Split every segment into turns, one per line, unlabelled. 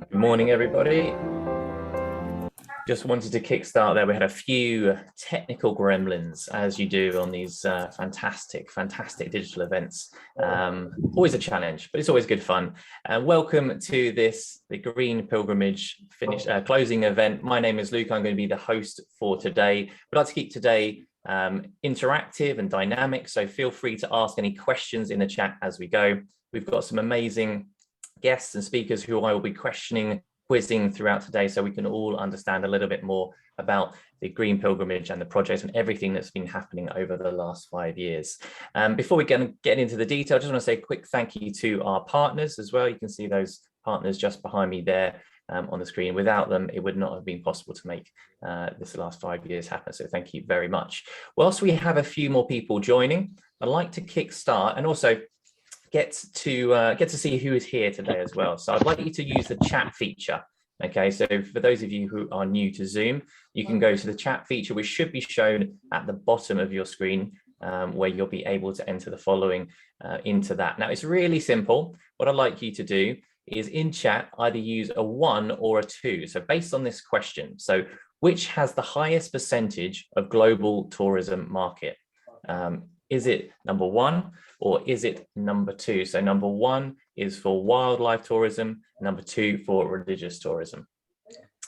Good morning, everybody. Just wanted to kickstart there. We had a few technical gremlins, as you do on these fantastic digital events. Always a challenge, but it's always good fun. Welcome to the Green Pilgrimage closing event. My name is Luke. I'm going to be the host for today. We'd like to keep today interactive and dynamic, so feel free to ask any questions in the chat as we go. We've got some amazing guests and speakers who I will be quizzing throughout today, so we can all understand a little bit more about the Green Pilgrimage and the project and everything that's been happening over the last 5 years. Before we get into the detail, I just want to say a quick thank you to our partners as well. You can see those partners just behind me there on the screen. Without them, it would not have been possible to make this last 5 years happen. So thank you very much. Whilst we have a few more people joining, I'd like to kickstart and also get to see who is here today as well. So I'd like you to use the chat feature. Okay, so for those of you who are new to Zoom, you can go to the chat feature, which should be shown at the bottom of your screen, where you'll be able to enter the following into that. Now, it's really simple. What I'd like you to do is in chat, either use a 1 or a 2. So based on this question, so which has the highest percentage of global tourism market? Is it number 1 or is it number 2? So number 1 is for wildlife tourism, number 2 for religious tourism.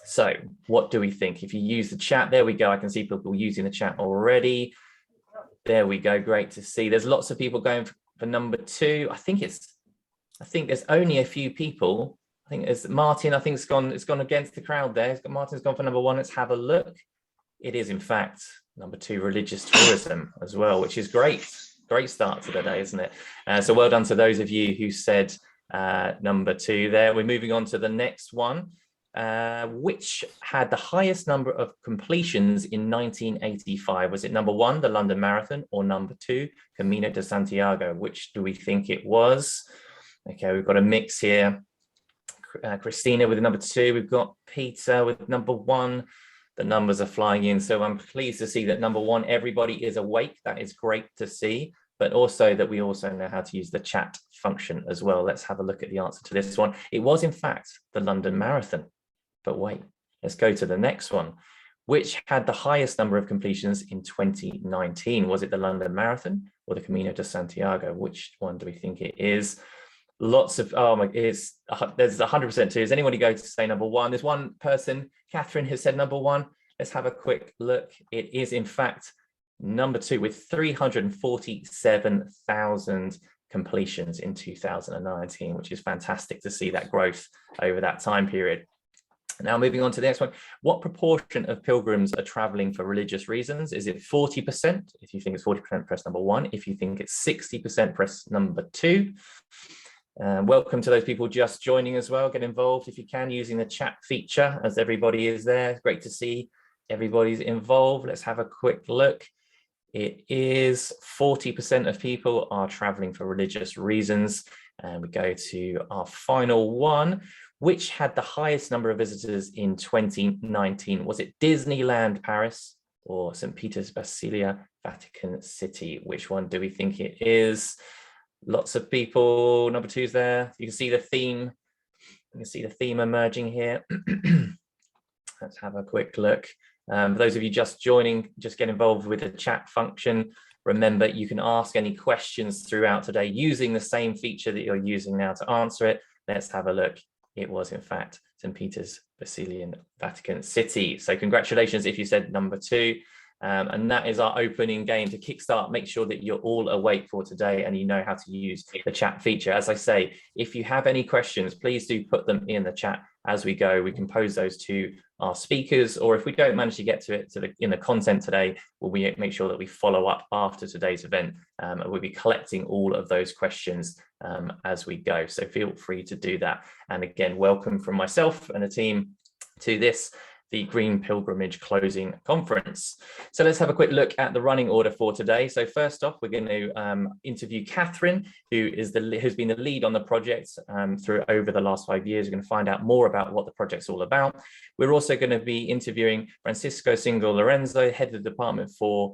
So what do we think? If you use the chat, there we go. I can see people using the chat already. There we go. Great to see. There's lots of people going for number 2. I think there's only a few people. I think it's Martin. I think it's gone against the crowd there. Martin's gone for number 1. Let's have a look. It is in fact number 2, religious tourism as well, which is great. Great start to the day, isn't it? So well done to those of you who said number 2 there. We're moving on to the next one. Which had the highest number of completions in 1985? Was it number 1, the London Marathon, or number 2, Camino de Santiago? Which do we think it was? Okay, we've got a mix here. Christina with number 2. We've got Peter with number 1. The numbers are flying in, so I'm pleased to see that number 1, everybody is awake. That is great to see, but also that we also know how to use the chat function as well. Let's have a look at the answer to this one. It was in fact the London Marathon, but wait, let's go to the next one. Which had the highest number of completions in 2019? Was it the London Marathon or the Camino de Santiago? Which one do we think it is? Lots of, there's 100% 2. Is anybody going to say number 1? There's one person, Catherine, has said number 1. Let's have a quick look. It is in fact number 2 with 347,000 completions in 2019, which is fantastic to see that growth over that time period. Now moving on to the next one. What proportion of pilgrims are traveling for religious reasons? Is it 40%? If you think it's 40%, press number 1. If you think it's 60%, press number 2. Welcome to those people just joining as well. Get involved if you can using the chat feature, as everybody is there. Great to see everybody's involved. Let's have a quick look. It is 40% of people are traveling for religious reasons. And we go to our final one. Which had the highest number of visitors in 2019? Was it Disneyland Paris or St. Peter's Basilica, Vatican City? Which one do we think it is? Lots of people. Number 2's there. You can see the theme. You can see the theme emerging here. Let's have a quick look. For those of you just joining, just get involved with the chat function. Remember, you can ask any questions throughout today using the same feature that you're using now to answer it. Let's have a look. It was in fact St. Peter's Basilica, Vatican City. So congratulations if you said number 2. And that is our opening game to kickstart. Make sure that you're all awake for today and you know how to use the chat feature. As I say, if you have any questions, please do put them in the chat as we go. We can pose those to our speakers, or if we don't manage to get to it in the content today, we'll make sure that we follow up after today's event. We'll be collecting all of those questions as we go. So feel free to do that. And again, welcome from myself and the team to this the Green Pilgrimage Closing Conference. So let's have a quick look at the running order for today. So first off, we're going to interview Catherine, who's been the lead on the project through over the last 5 years. We're going to find out more about what the project's all about. We're also going to be interviewing Francisco Singo Lorenzo, head of the department for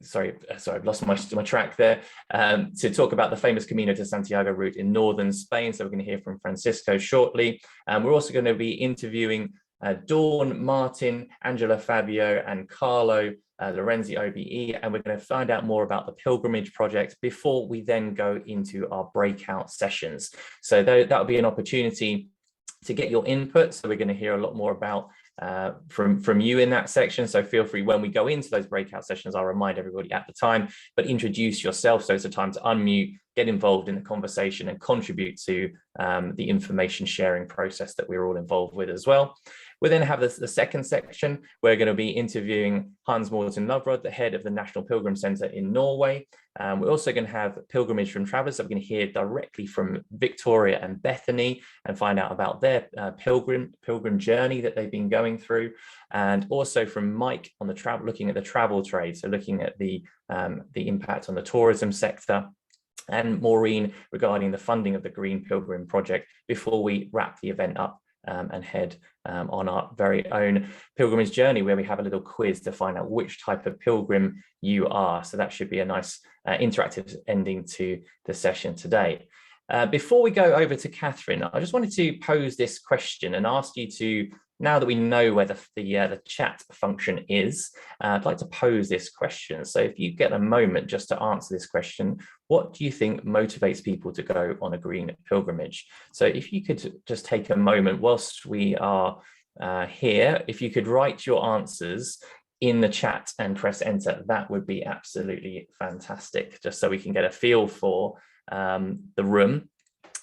sorry, I've lost my track there, to talk about the famous Camino to Santiago route in northern Spain. So we're going to hear from Francisco shortly. We're also going to be interviewing Dawn, Martin, Angela Fabio, and Carlo Lorenzi OBE, and we're going to find out more about the Pilgrimage project before we then go into our breakout sessions. So that'll be an opportunity to get your input. So we're going to hear a lot more about from you in that section. So feel free, when we go into those breakout sessions, I'll remind everybody at the time, but introduce yourself. So it's a time to unmute, get involved in the conversation and contribute to the information sharing process that we're all involved with as well. We then have the second section. We're going to be interviewing Hans Morton Lovrod, the head of the National Pilgrim Centre in Norway. We're also going to have Pilgrimage from Travellers. So we're going to hear directly from Victoria and Bethany and find out about their pilgrim journey that they've been going through, and also from Mike on the travel, looking at the travel trade, so looking at the impact on the tourism sector, and Maureen regarding the funding of the Green Pilgrim project, before we wrap the event up and head on our very own pilgrimage journey, where we have a little quiz to find out which type of pilgrim you are. So that should be a nice interactive ending to the session today. Before we go over to Catherine, I just wanted to pose this question and ask you to, now that we know where the chat function is, I'd like to pose this question. So if you get a moment just to answer this question, what do you think motivates people to go on a green pilgrimage? So if you could just take a moment whilst we are here, if you could write your answers in the chat and press enter, that would be absolutely fantastic, just so we can get a feel for the room.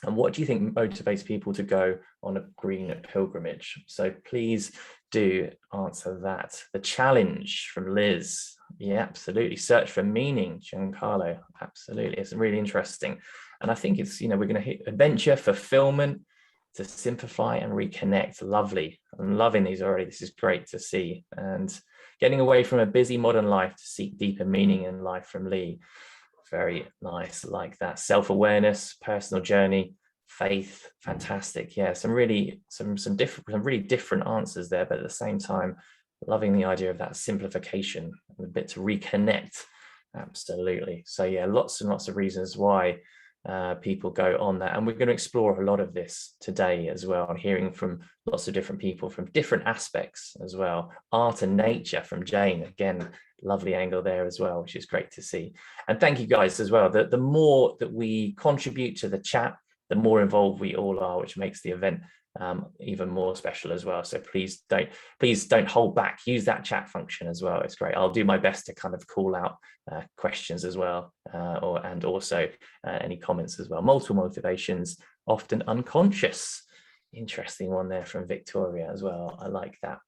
And what do you think motivates people to go on a green pilgrimage? So please do answer that. The challenge from Liz. Yeah, absolutely. Search for meaning, Giancarlo. Absolutely. It's really interesting. And I think it's, we're going to hit adventure, fulfillment, to simplify and reconnect. Lovely. I'm loving these already. This is great to see. And getting away from a busy modern life to seek deeper meaning in life from Lee. Very nice, like that. Self-awareness, personal journey, faith, fantastic. Yeah, some really different answers there, but at the same time, loving the idea of that simplification, a bit to reconnect. Absolutely. So yeah, lots and lots of reasons why people go on that, and we're going to explore a lot of this today as well, hearing from lots of different people from different aspects as well. Art and nature from Jane, again, lovely angle there as well, which is great to see. And thank you guys as well. The more that we contribute to the chat, the more involved we all are, which makes the event even more special as well. So please don't hold back. Use that chat function as well. It's great. I'll do my best to kind of call out questions as well, and also any comments as well. Multiple motivations, often unconscious. Interesting one there from Victoria as well. I like that.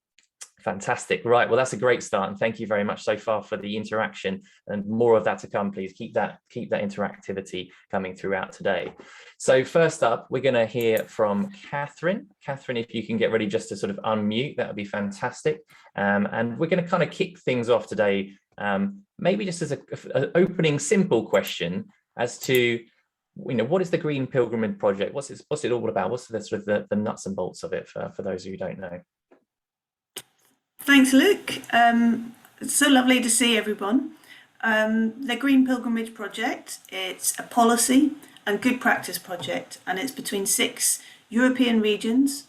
Fantastic. Right. Well, that's a great start. And thank you very much so far for the interaction, and more of that to come. Please keep that interactivity coming throughout today. So first up, we're going to hear from Catherine. Catherine, if you can get ready just to sort of unmute, that would be fantastic. And we're going to kind of kick things off today, maybe just as an opening simple question as to, what is the Green Pilgrimage Project? What's it all about? What's the sort of the nuts and bolts of it for those who don't know?
Thanks, Luke. It's so lovely to see everyone. The Green Pilgrimage Project, it's a policy and good practice project, and it's between 6 European regions: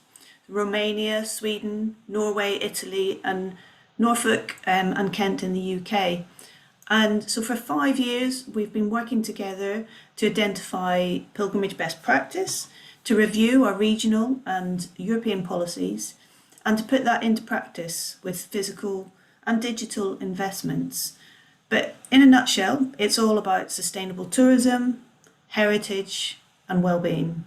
Romania, Sweden, Norway, Italy, and Norfolk and Kent in the UK. And so for 5 years, we've been working together to identify pilgrimage best practice, to review our regional and European policies, and to put that into practice with physical and digital investments. But in a nutshell, it's all about sustainable tourism, heritage, and well-being.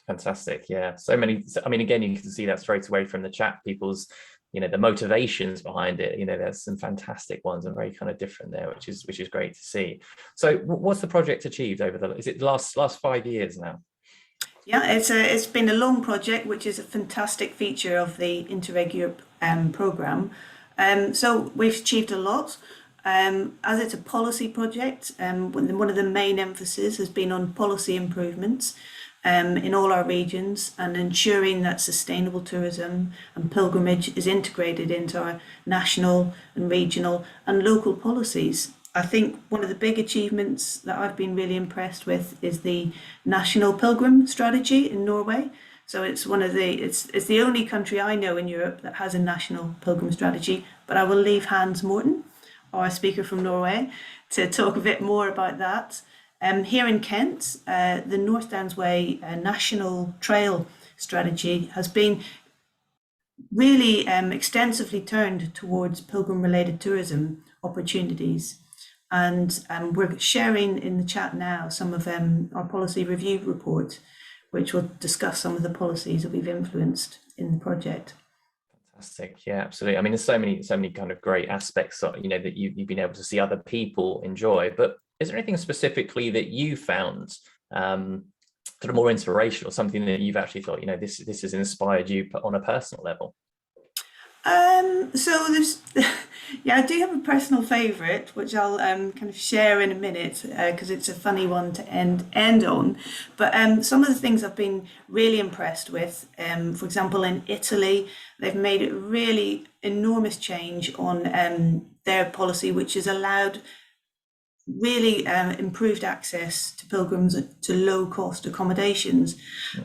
Fantastic. Yeah, so many. I mean, again, you can see that straight away from the chat, people's, the motivations behind it. There's some fantastic ones and very kind of different there, which is great to see. So what's the project achieved over the last 5 years now?
Yeah, it's been a long project, which is a fantastic feature of the Interreg Europe programme. So we've achieved a lot. As it's a policy project, one of the main emphasis has been on policy improvements in all our regions and ensuring that sustainable tourism and pilgrimage is integrated into our national and regional and local policies. I think one of the big achievements that I've been really impressed with is the National Pilgrim Strategy in Norway. So it's the only country I know in Europe that has a national pilgrim strategy. But I will leave Hans Morton, our speaker from Norway, to talk a bit more about that. Here in Kent, the North Downs Way National Trail Strategy has been really extensively turned towards pilgrim-related tourism opportunities. And we're sharing in the chat now some of our policy review report, which will discuss some of the policies that we've influenced in the project.
Fantastic. Yeah, absolutely. I mean, there's so many kind of great aspects, that you've been able to see other people enjoy. But is there anything specifically that you found sort of more inspirational, something that you've actually thought, this has inspired you on a personal level?
So there's, I do have a personal favourite, which I'll kind of share in a minute because it's a funny one to end on. But some of the things I've been really impressed with, for example, in Italy, they've made a really enormous change on their policy, which has allowed really improved access to pilgrims to low-cost accommodations,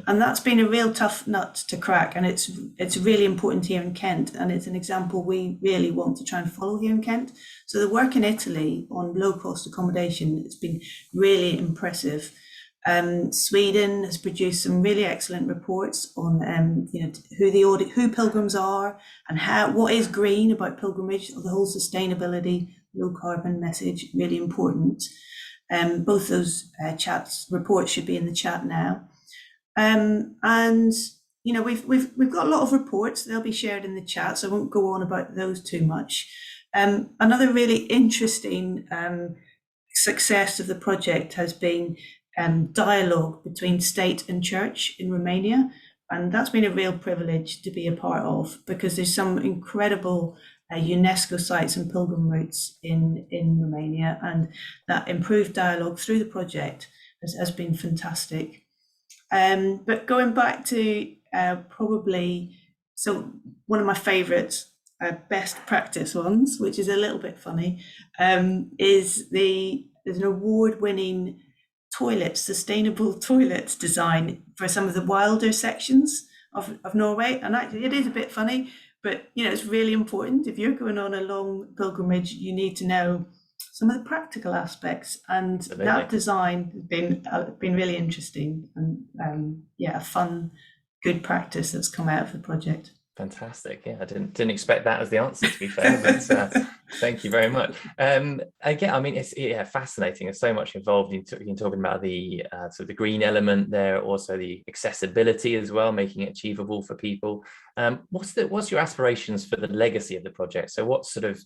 and that's been a real tough nut to crack. And it's really important here in Kent, and it's an example we really want to try and follow here in Kent. So the work in Italy on low-cost accommodation has been really impressive. Sweden has produced some really excellent reports on who pilgrims are and what is green about pilgrimage, or the whole sustainability, low carbon message, really important. Both those reports should be in the chat now. And we've got a lot of reports, they'll be shared in the chat, so I won't go on about those too much. Another really interesting success of the project has been dialogue between state and church in Romania, and that's been a real privilege to be a part of, because there's some incredible UNESCO sites and pilgrim routes in Romania, and that improved dialogue through the project has been fantastic. But going back to one of my favourite best practice ones, which is a little bit funny, is there's an award-winning sustainable toilets design for some of the wilder sections of Norway. And actually it is a bit funny, but it's really important. If you're going on a long pilgrimage, you need to know some of the practical aspects, and absolutely, that design has been really interesting, and a fun, good practice that's come out of the project.
Fantastic. Yeah, I didn't expect that as the answer, to be fair, but thank you very much. Again, I mean, it's fascinating. There's so much involved in talking about the sort of the green element there, also the accessibility as well, making it achievable for people. What's your aspirations for the legacy of the project? So what sort of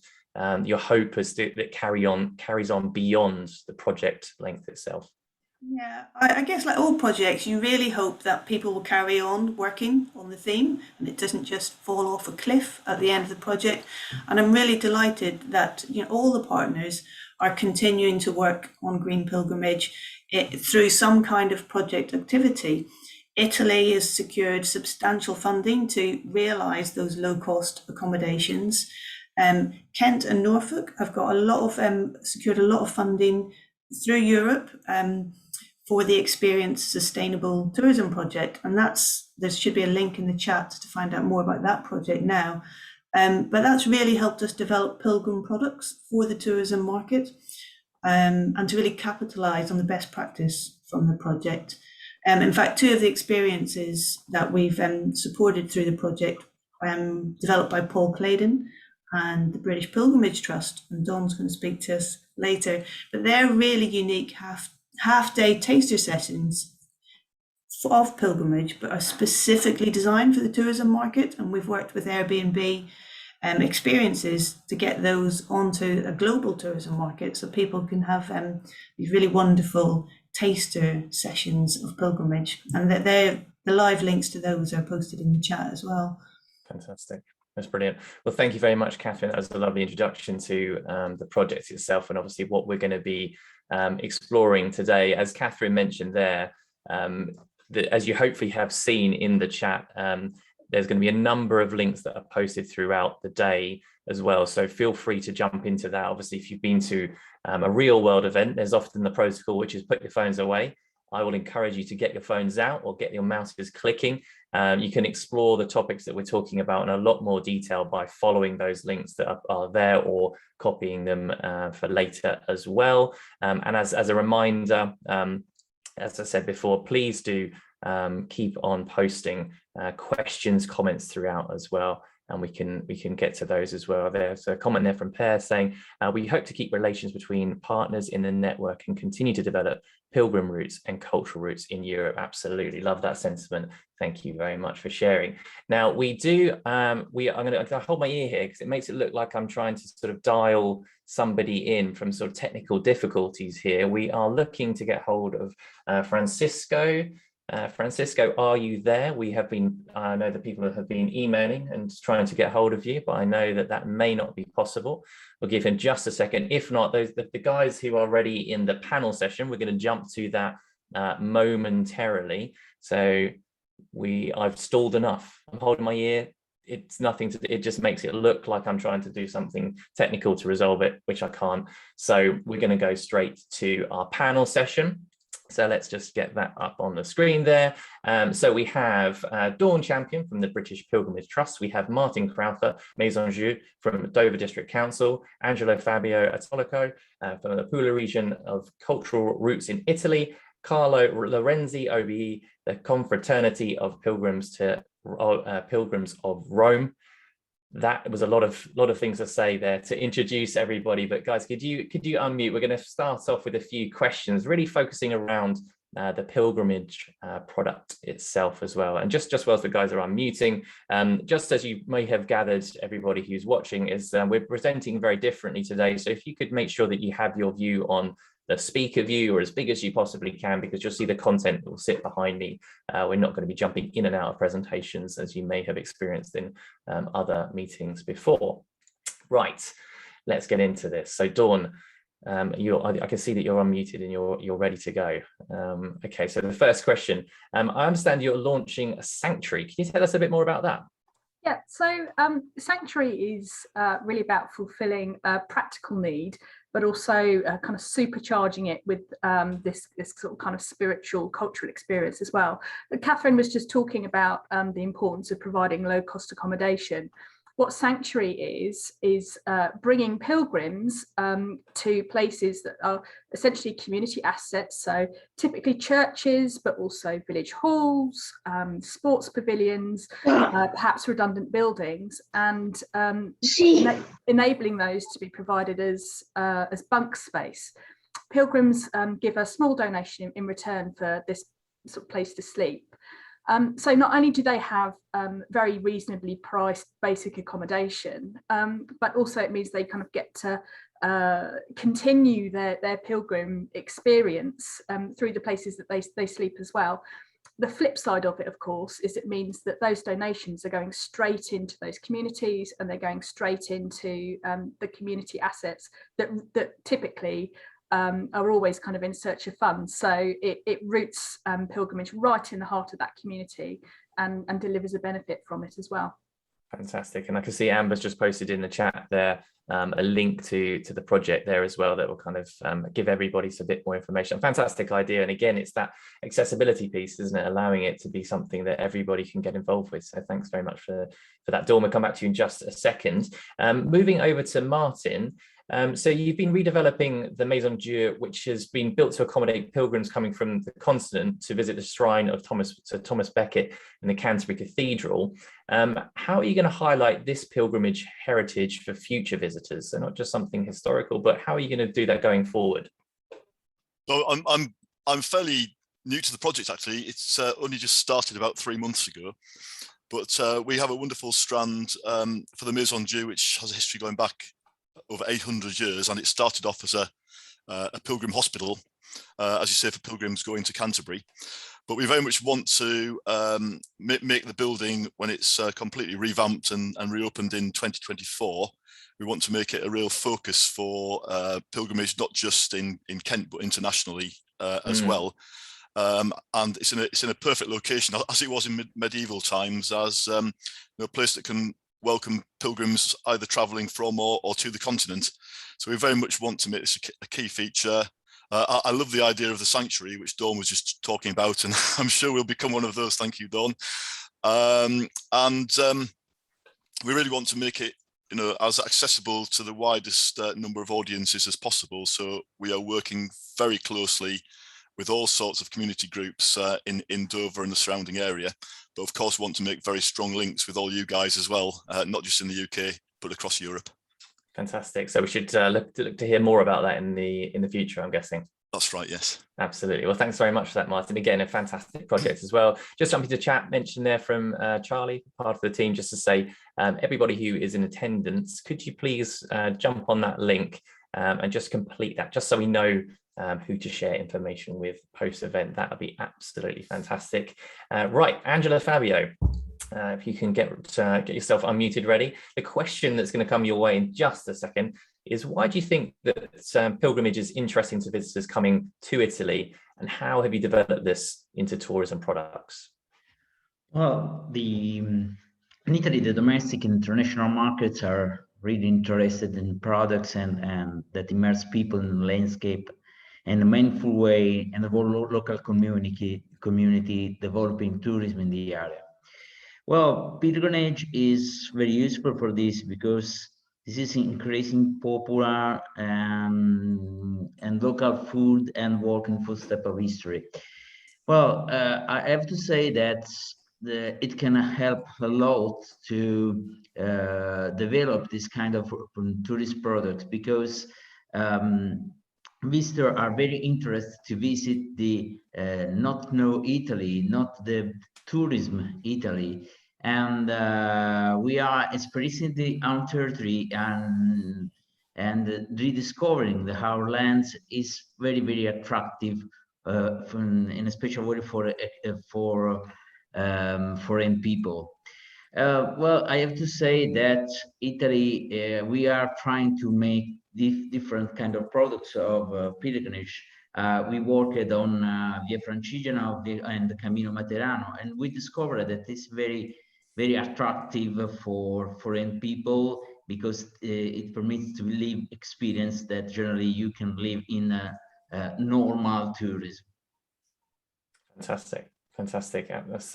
your hope is that carries on beyond the project length itself?
Yeah, I guess like all projects, you really hope that people will carry on working on the theme and it doesn't just fall off a cliff at the end of the project. And I'm really delighted that all the partners are continuing to work on Green Pilgrimage through some kind of project activity. Italy has secured substantial funding to realise those low-cost accommodations. Kent and Norfolk have got secured a lot of funding through Europe for the Experience Sustainable Tourism Project, and there should be a link in the chat to find out more about that project now. But that's really helped us develop pilgrim products for the tourism market, and to really capitalise on the best practice from the project. In fact, two of the experiences that we've supported through the project, developed by Paul Claydon and the British Pilgrimage Trust, and Don's going to speak to us later, but they're really unique half-day taster sessions of pilgrimage, but are specifically designed for the tourism market. And we've worked with Airbnb experiences to get those onto a global tourism market, so people can have these really wonderful taster sessions of pilgrimage, and the live links to those are posted in the chat as well.
Fantastic. That's brilliant. Well, thank you very much, Catherine. That was a lovely introduction to the project itself, and obviously what we're going to be exploring today. As Catherine mentioned there, as you hopefully have seen in the chat, there's going to be a number of links that are posted throughout the day as well. So feel free to jump into that. Obviously, if you've been to a real world event, there's often the protocol, which is put your phones away. I will encourage you to get your phones out or get your mouses clicking. You can explore the topics that we're talking about in a lot more detail by following those links that are there, or copying them for later as well. And as a reminder, as I said before, please do keep on posting questions, comments throughout as well, and we can get to those as well. There's a comment there from Per saying, we hope to keep relations between partners in the network and continue to develop pilgrim routes and cultural routes in Europe. Absolutely love that sentiment. Thank you very much for sharing. Now I'm going to hold my ear here because it makes it look like I'm trying to sort of dial somebody in from sort of technical difficulties here. We are looking to get hold of Francisco. Francisco, are you there? I know that people have been emailing and trying to get hold of you, but I know that may not be possible. We'll give him just a second. If not, the guys who are already in the panel session, we're going to jump to that momentarily. So I've stalled enough. I'm holding my ear. It's nothing it just makes it look like I'm trying to do something technical to resolve it, which I can't. So we're going to go straight to our panel session. So let's just get that up on the screen there. So we have Dawn Champion from the British Pilgrimage Trust. We have Martin Crowther, Maison Dieu from Dover District Council, Angelo Fabio Atolico from the Puglia region of Cultural Routes in Italy, Carlo Lorenzi, OBE, the Confraternity of Pilgrims of Rome. That was a lot of things to say there to introduce everybody, but guys, could you unmute? We're going to start off with a few questions, really focusing around the pilgrimage product itself as well. And just whilst the guys are unmuting, just as you may have gathered, everybody who's watching, is we're presenting very differently today. So if you could make sure that you have your view on the speaker view, or as big as you possibly can, because you'll see the content that will sit behind me. We're not going to be jumping in and out of presentations as you may have experienced in other meetings before. Right, let's get into this. So Dawn, I can see that you're unmuted and you're ready to go. Okay, so the first question, I understand you're launching a sanctuary. Can you tell us a bit more about that?
Yeah, so Sanctuary is really about fulfilling a practical need, but also kind of supercharging it with this sort of kind of spiritual, cultural experience as well. But Catherine was just talking about the importance of providing low-cost accommodation. What Sanctuary is bringing pilgrims to places that are essentially community assets, so typically churches, but also village halls, sports pavilions, perhaps redundant buildings, and enabling those to be provided as bunk space. Pilgrims give a small donation in return for this sort of place to sleep. So not only do they have very reasonably priced basic accommodation, but also it means they kind of get to continue their pilgrim experience through the places that they sleep as well. The flip side of it, of course, is it means that those donations are going straight into those communities, and they're going straight into the community assets that typically are always kind of in search of funds. So it roots pilgrimage right in the heart of that community and delivers a benefit from it as well.
Fantastic. And I can see Amber's just posted in the chat there a link to the project there as well that will kind of give everybody a bit more information. Fantastic idea. And again, it's that accessibility piece, isn't it? Allowing it to be something that everybody can get involved with. So thanks very much for that, Dawn. We'll come back to you in just a second. Moving over to Martin. So you've been redeveloping the Maison Dieu, which has been built to accommodate pilgrims coming from the continent to visit the shrine of Thomas Becket in the Canterbury Cathedral. How are you going to highlight this pilgrimage heritage for future visitors? So not just something historical, but how are you going to do that going forward?
So I'm fairly new to the project, actually. It's only just started about 3 months ago. But we have a wonderful strand for the Maison Dieu, which has a history going back over 800 years, and it started off as a pilgrim hospital, as you say, for pilgrims going to Canterbury. but we very much want to make the building, when it's completely revamped and reopened in 2024, we want to make it a real focus for pilgrimage, not just in Kent, but internationally as well. And it's in a perfect location, as it was in medieval times, as a place that can welcome pilgrims either travelling from or to the continent. So we very much want to make this a key feature. I love the idea of the sanctuary, which Dawn was just talking about, and I'm sure we'll become one of those. Thank you, Dawn. We really want to make it, as accessible to the widest number of audiences as possible. So we are working very closely with all sorts of community groups in Dover and the surrounding area, but of course want to make very strong links with all you guys as well, not just in the UK, but across Europe.
Fantastic. So we should look to hear more about that in the future, I'm guessing.
That's right, yes.
Absolutely. Well, thanks very much for that, Martin. Again, a fantastic project as well. Just jumping to chat, mention there from Charlie, part of the team, just to say, everybody who is in attendance, could you please jump on that link and just complete that, just so we know who to share information with post-event. That would be absolutely fantastic. Right, Angela Fabio, if you can get yourself unmuted ready. The question that's going to come your way in just a second is, why do you think that pilgrimage is interesting to visitors coming to Italy, and how have you developed this into tourism products?
Well, in Italy, the domestic and international markets are really interested in products and that immerse people in the landscape in a meaningful way, and the local community developing tourism in the area. Well, pilgrimage is very useful for this because this is increasing popular and local food and walking footstep of history. Well, I have to say that it can help a lot to develop this kind of tourist products, because visitors are very interested to visit the not know Italy, not the tourism Italy, and we are experiencing the uncertainty and rediscovering our lands is very, very attractive in a special way for foreign people. Well, I have to say that Italy, we are trying to make different kind of products of pilgrimage. We worked on Via Francigena and the Camino Materano, and we discovered that it's very, very attractive for foreign people, because it permits to live experience that generally you can live in normal tourism.
Fantastic. That's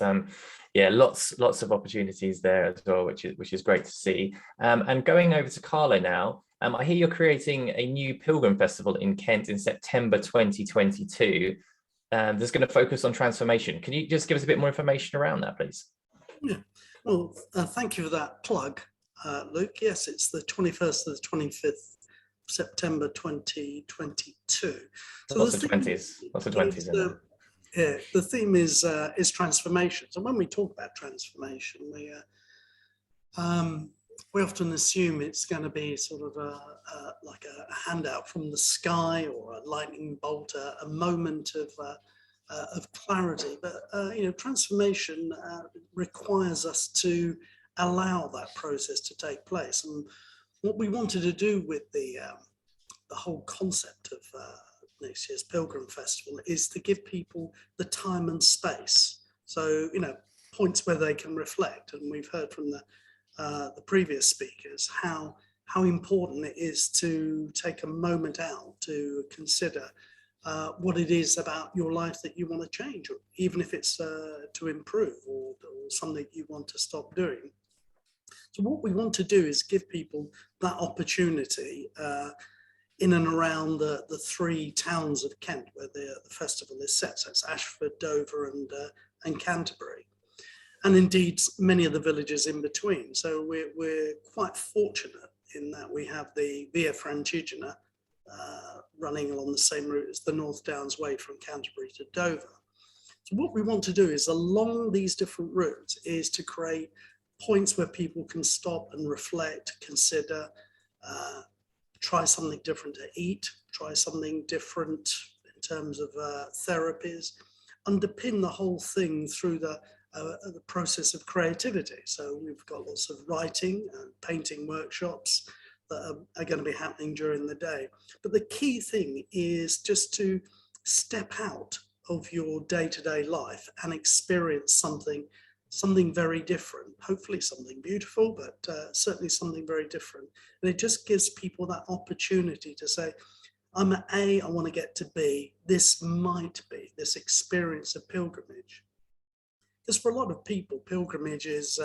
yeah, lots of opportunities there as well, which is great to see. And going over to Carlo now, I hear you're creating a new Pilgrim Festival in Kent in September 2022. That's going to focus on transformation. Can you just give us a bit more information around that, please?
Yeah, well, thank you for that plug, Luke. Yes, it's the 21st to the 25th September 2022. So
lots of 20s in there.
Yeah, the theme is transformation. So when we talk about transformation, we often assume it's going to be sort of like a handout from the sky, or a lightning bolt, a moment of clarity. But transformation requires us to allow that process to take place. And what we wanted to do with the whole concept of next year's Pilgrim Festival is to give people the time and space. So, points where they can reflect. And we've heard from the previous speakers how important it is to take a moment out to consider what it is about your life that you want to change, or even if it's to improve, or something you want to stop doing. So what we want to do is give people that opportunity in and around the three towns of Kent where the festival is set. So it's Ashford, Dover and Canterbury, and indeed many of the villages in between. So we're quite fortunate in that we have the Via Francigena running along the same route as the North Downs Way from Canterbury to Dover. So what we want to do is, along these different routes, is to create points where people can stop and reflect, consider, try something different to eat, try something different in terms of therapies, underpin the whole thing through the process of creativity. So we've got lots of writing and painting workshops that are going to be happening during the day. But the key thing is just to step out of your day-to-day life and experience something very different, hopefully something beautiful, but certainly something very different. And it just gives people that opportunity to say, I'm at A, I want to get to B. This might be this experience of pilgrimage. Because for a lot of people, pilgrimage is,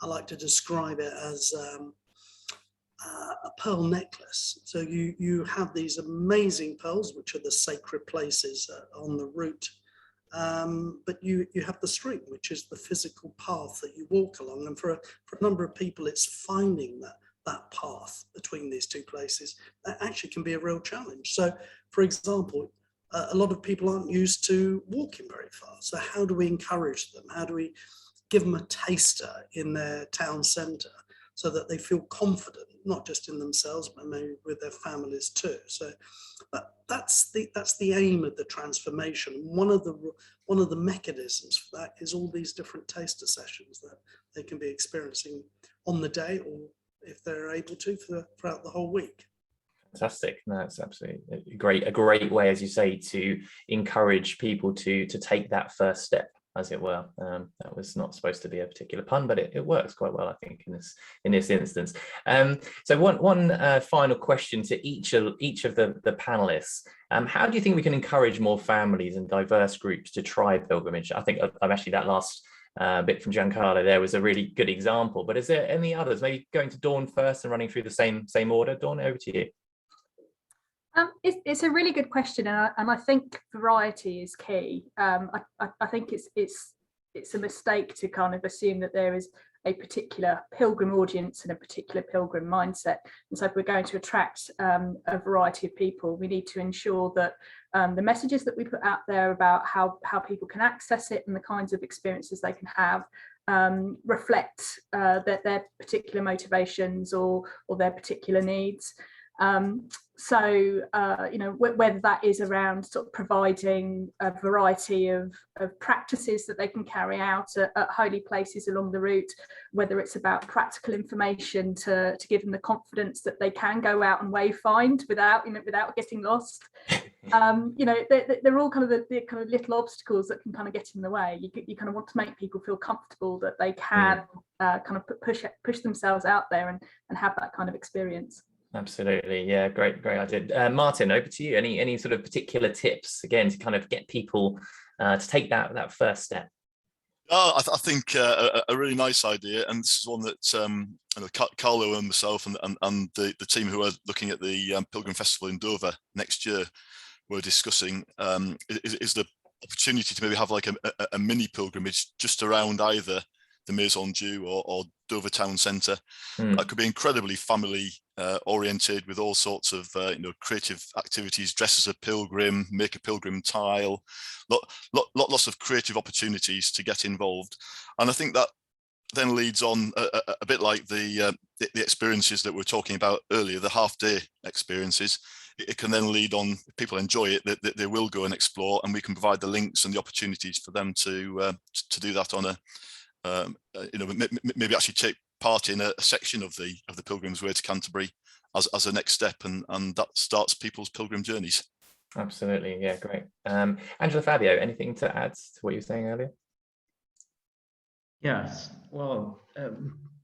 I like to describe it as a pearl necklace. So you have these amazing pearls, which are the sacred places on the route. But you have the street, which is the physical path that you walk along. And for a number of people, it's finding that path between these two places that actually can be a real challenge. So, for example, a lot of people aren't used to walking very far. So how do we encourage them? How do we give them a taster in their town centre so that they feel confident, not just in themselves, but maybe with their families too? So, but that's the aim of the transformation. One of the mechanisms for that is all these different taster sessions that they can be experiencing on the day, or if they're able to, throughout the whole week.
Fantastic. No, it's absolutely a great way, as you say, to encourage people to take that first step, as it were. That was not supposed to be a particular pun, but it works quite well, I think, in this instance. So one final question to each of the panelists. How do you think we can encourage more families and diverse groups to try pilgrimage? I think I'm actually that last bit from Giancarlo there was a really good example, but is there any others? Maybe going to Dawn first and running through the same order. Dawn, over to you.
It's a really good question, and I think variety is key. I think it's a mistake to kind of assume that there is a particular pilgrim audience and a particular pilgrim mindset. And so if we're going to attract a variety of people, we need to ensure that the messages that we put out there about how people can access it and the kinds of experiences they can have reflect their particular motivations or their particular needs. So whether that is around sort of providing a variety of practices that they can carry out at holy places along the route, whether it's about practical information to give them the confidence that they can go out and wayfind without getting lost. They're all kind of the kind of little obstacles that can kind of get in the way. You kind of want to make people feel comfortable that they can kind of push themselves out there and have that kind of experience.
Absolutely, yeah, great idea. Martin, over to you. Any sort of particular tips again to kind of get people to take that first step?
I think a really nice idea, and this is one that Carlo and myself and the team who are looking at the Pilgrim Festival in Dover next year were discussing is the opportunity to maybe have like a mini pilgrimage just around either the Maison Dieu or Dover Town Centre. That could be incredibly family oriented, with all sorts of creative activities, dress as a pilgrim, make a pilgrim tile, lots of creative opportunities to get involved. And I think that then leads on a bit like the experiences that we were talking about earlier, the half-day experiences. It can then lead on, if people enjoy it, that they will go and explore, and we can provide the links and the opportunities for them to do that on maybe actually take part in a section of the Pilgrim's Way to Canterbury as a next step, and that starts people's pilgrim journeys.
Absolutely, yeah, great. Angela, Fabio, anything to add to what you were saying earlier?
Yes, well,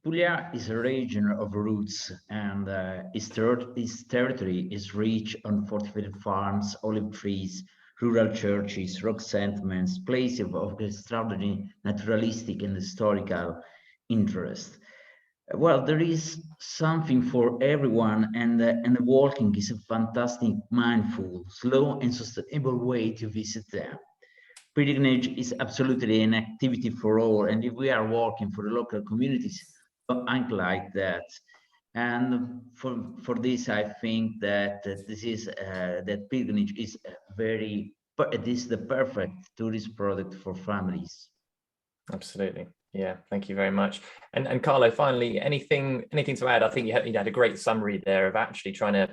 Puglia is a region of roots, and its territory is rich on fortified farms, olive trees, rural churches, rock settlements, places of extraordinary naturalistic and historical interest. Well, there is something for everyone, and the walking is a fantastic, mindful, slow and sustainable way to visit them. Pilgrimage is absolutely an activity for all, and if we are working for the local communities, act like that. And for this, I think that that pilgrimage is the perfect tourist product for families.
Absolutely, yeah. Thank you very much. And Carlo, finally, anything to add? I think you had a great summary there of actually trying to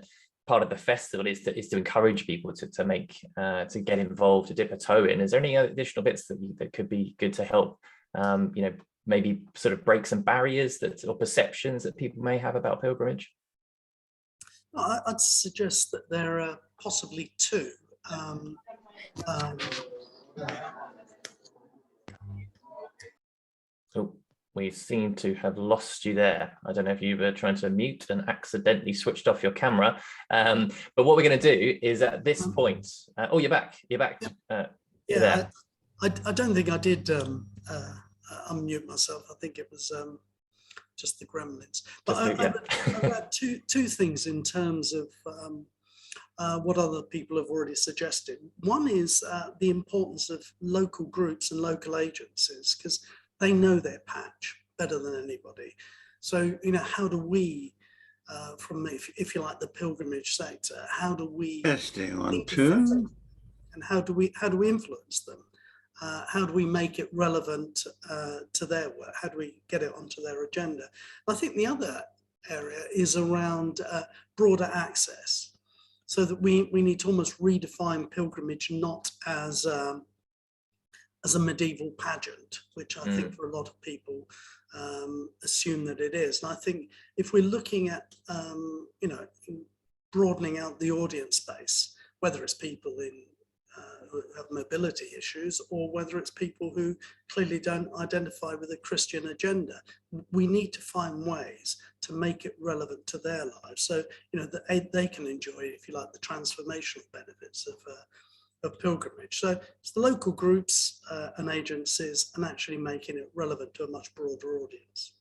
part of the festival is to encourage people to make to get involved, to dip a toe in. Is there any additional bits that could be good to help maybe sort of break some barriers or perceptions that people may have about pilgrimage?
I'd suggest that there are possibly two.
Oh, we seem to have lost you there. I don't know if you were trying to mute and accidentally switched off your camera. But what we're going to do is at this point. Oh, you're back. You're back.
Yeah,
there.
I don't think I did unmute myself. I think it was just the gremlins. But I've got two things in terms of what other people have already suggested. One is the importance of local groups and local agencies, because they know their patch better than anybody. So, how do we, from if you like the pilgrimage sector, how do we
testing 1 2
and how do we influence them? How do we make it relevant to their work? How do we get it onto their agenda? I think the other area is around broader access, so that we need to almost redefine pilgrimage not as a medieval pageant, which I think for a lot of people assume that it is. And I think if we're looking at broadening out the audience space, whether it's people who have mobility issues, or whether it's people who clearly don't identify with a Christian agenda, we need to find ways to make it relevant to their lives, so that they can enjoy, if you like, the transformational benefits of pilgrimage. So it's the local groups and agencies, and actually making it relevant to a much broader audience.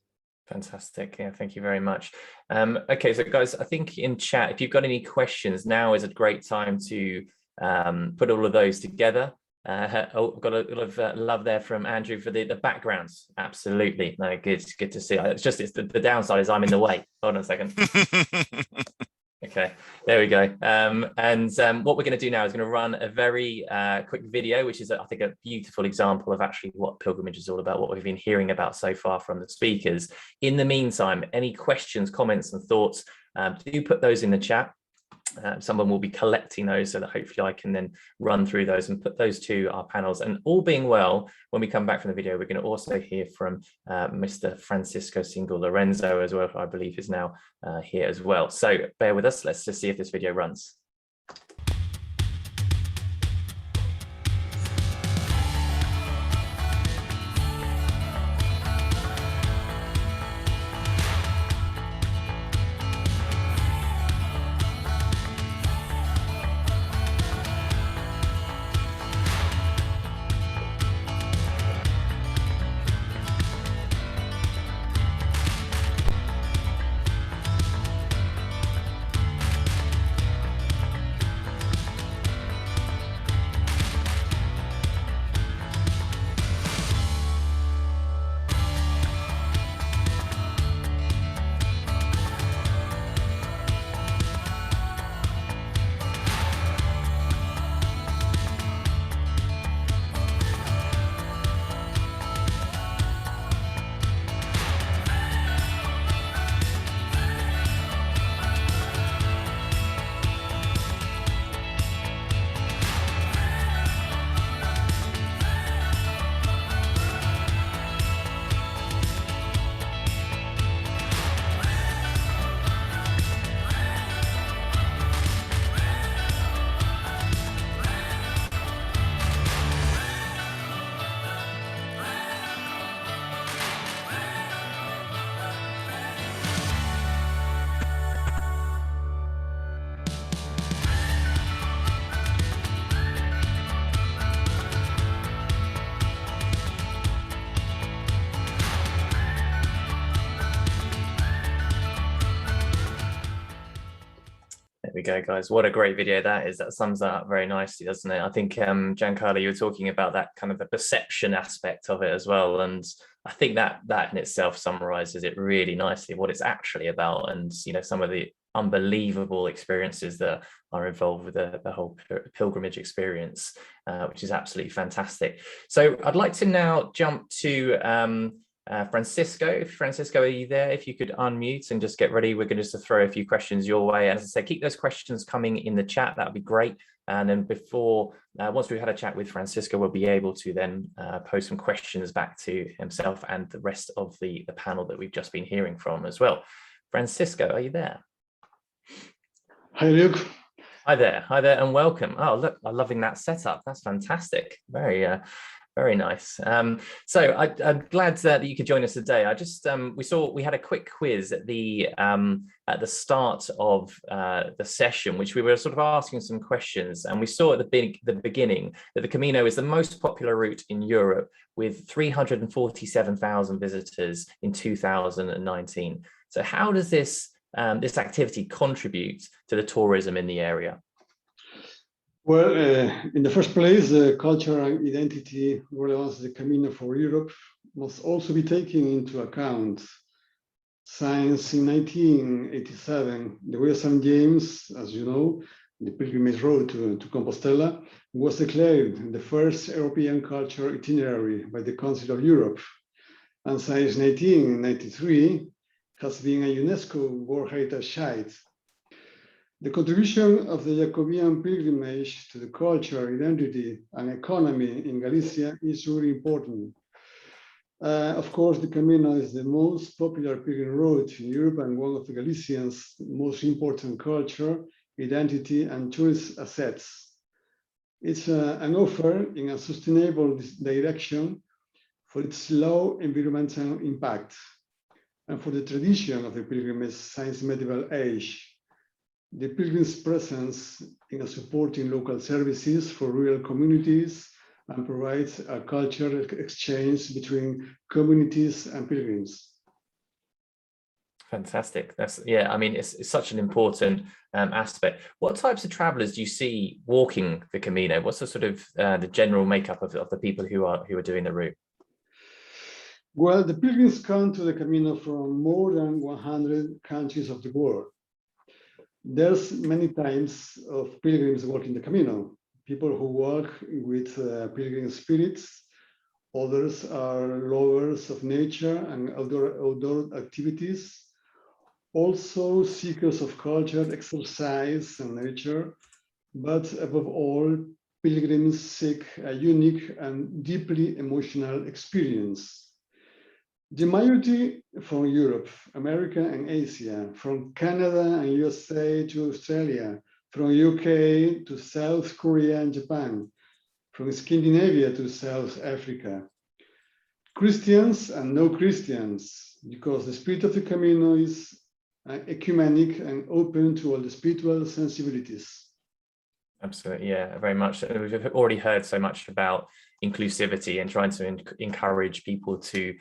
Fantastic. Yeah, thank you very much. Okay, so guys, I think in chat, if you've got any questions, now is a great time to put all of those together. Got a lot of love there from Andrew for the backgrounds. Absolutely. No, good to see. It's the downside is I'm in the way. Hold on a second. Okay, there we go. What we're going to do now is going to run a very quick video, which is, I think, a beautiful example of actually what pilgrimage is all about, what we've been hearing about so far from the speakers. In the meantime, any questions, comments and thoughts, do put those in the chat. Someone will be collecting those so that hopefully I can then run through those and put those to our panels. And all being well, when we come back from the video, we're going to also hear from Mr. Francisco Single Lorenzo as well, who I believe is now here as well. So bear with us. Let's just see if this video runs. There we go, guys. What a great video that is. That sums that up very nicely, doesn't it? I think, Giancarlo, you were talking about that kind of the perception aspect of it as well. And I think that in itself summarizes it really nicely, what it's actually about, and, some of the unbelievable experiences that are involved with the whole pilgrimage experience, which is absolutely fantastic. So I'd like to now jump to Francisco. Francisco, are you there? If you could unmute and just get ready, we're going to just throw a few questions your way. And as I say, keep those questions coming in the chat. That would be great. And then once we've had a chat with Francisco, we'll be able to then pose some questions back to himself and the rest of the panel that we've just been hearing from as well. Francisco, are you there?
Hi, Luke.
Hi there, and welcome. Oh, look, I'm loving that setup. That's fantastic. Very nice. So I'm glad that you could join us today. I just we had a quick quiz at the start of the session, which we were sort of asking some questions, and we saw at the beginning that the Camino is the most popular route in Europe with 347,000 visitors in 2019. So how does this activity contribute to the tourism in the area?
Well, in the first place, the culture and identity relevance of the Camino for Europe must also be taken into account. Since in 1987, the way of St. James, as you know, the pilgrimage road to Compostela, was declared the first European culture itinerary by the Council of Europe. And since 1993, has been a UNESCO World Heritage Site. The contribution of the Jacobean pilgrimage to the culture, identity, and economy in Galicia is really important. Of course, the Camino is the most popular pilgrim route in Europe and one of the Galicians' most important culture, identity, and tourist assets. It's an offer in a sustainable direction for its low environmental impact and for the tradition of the pilgrimage since medieval age. The pilgrim's presence in supporting local services for rural communities and provides a cultural exchange between communities and pilgrims.
Fantastic. I mean, it's such an important aspect. What types of travelers do you see walking the Camino? What's the sort of the general makeup of the people who are doing the route?
Well, the pilgrims come to the Camino from more than 100 countries of the world. There's many types of pilgrims walking the Camino. People who walk with pilgrim spirits. Others are lovers of nature and outdoor activities. Also seekers of culture, exercise, and nature. But above all, pilgrims seek a unique and deeply emotional experience. The majority from Europe, America, and Asia, from Canada and USA to Australia, from UK to South Korea and Japan, from Scandinavia to South Africa. Christians and no Christians, because the spirit of the Camino is ecumenic and open to all the spiritual sensibilities.
Absolutely, yeah, very much. We've already heard so much about inclusivity and trying to encourage people to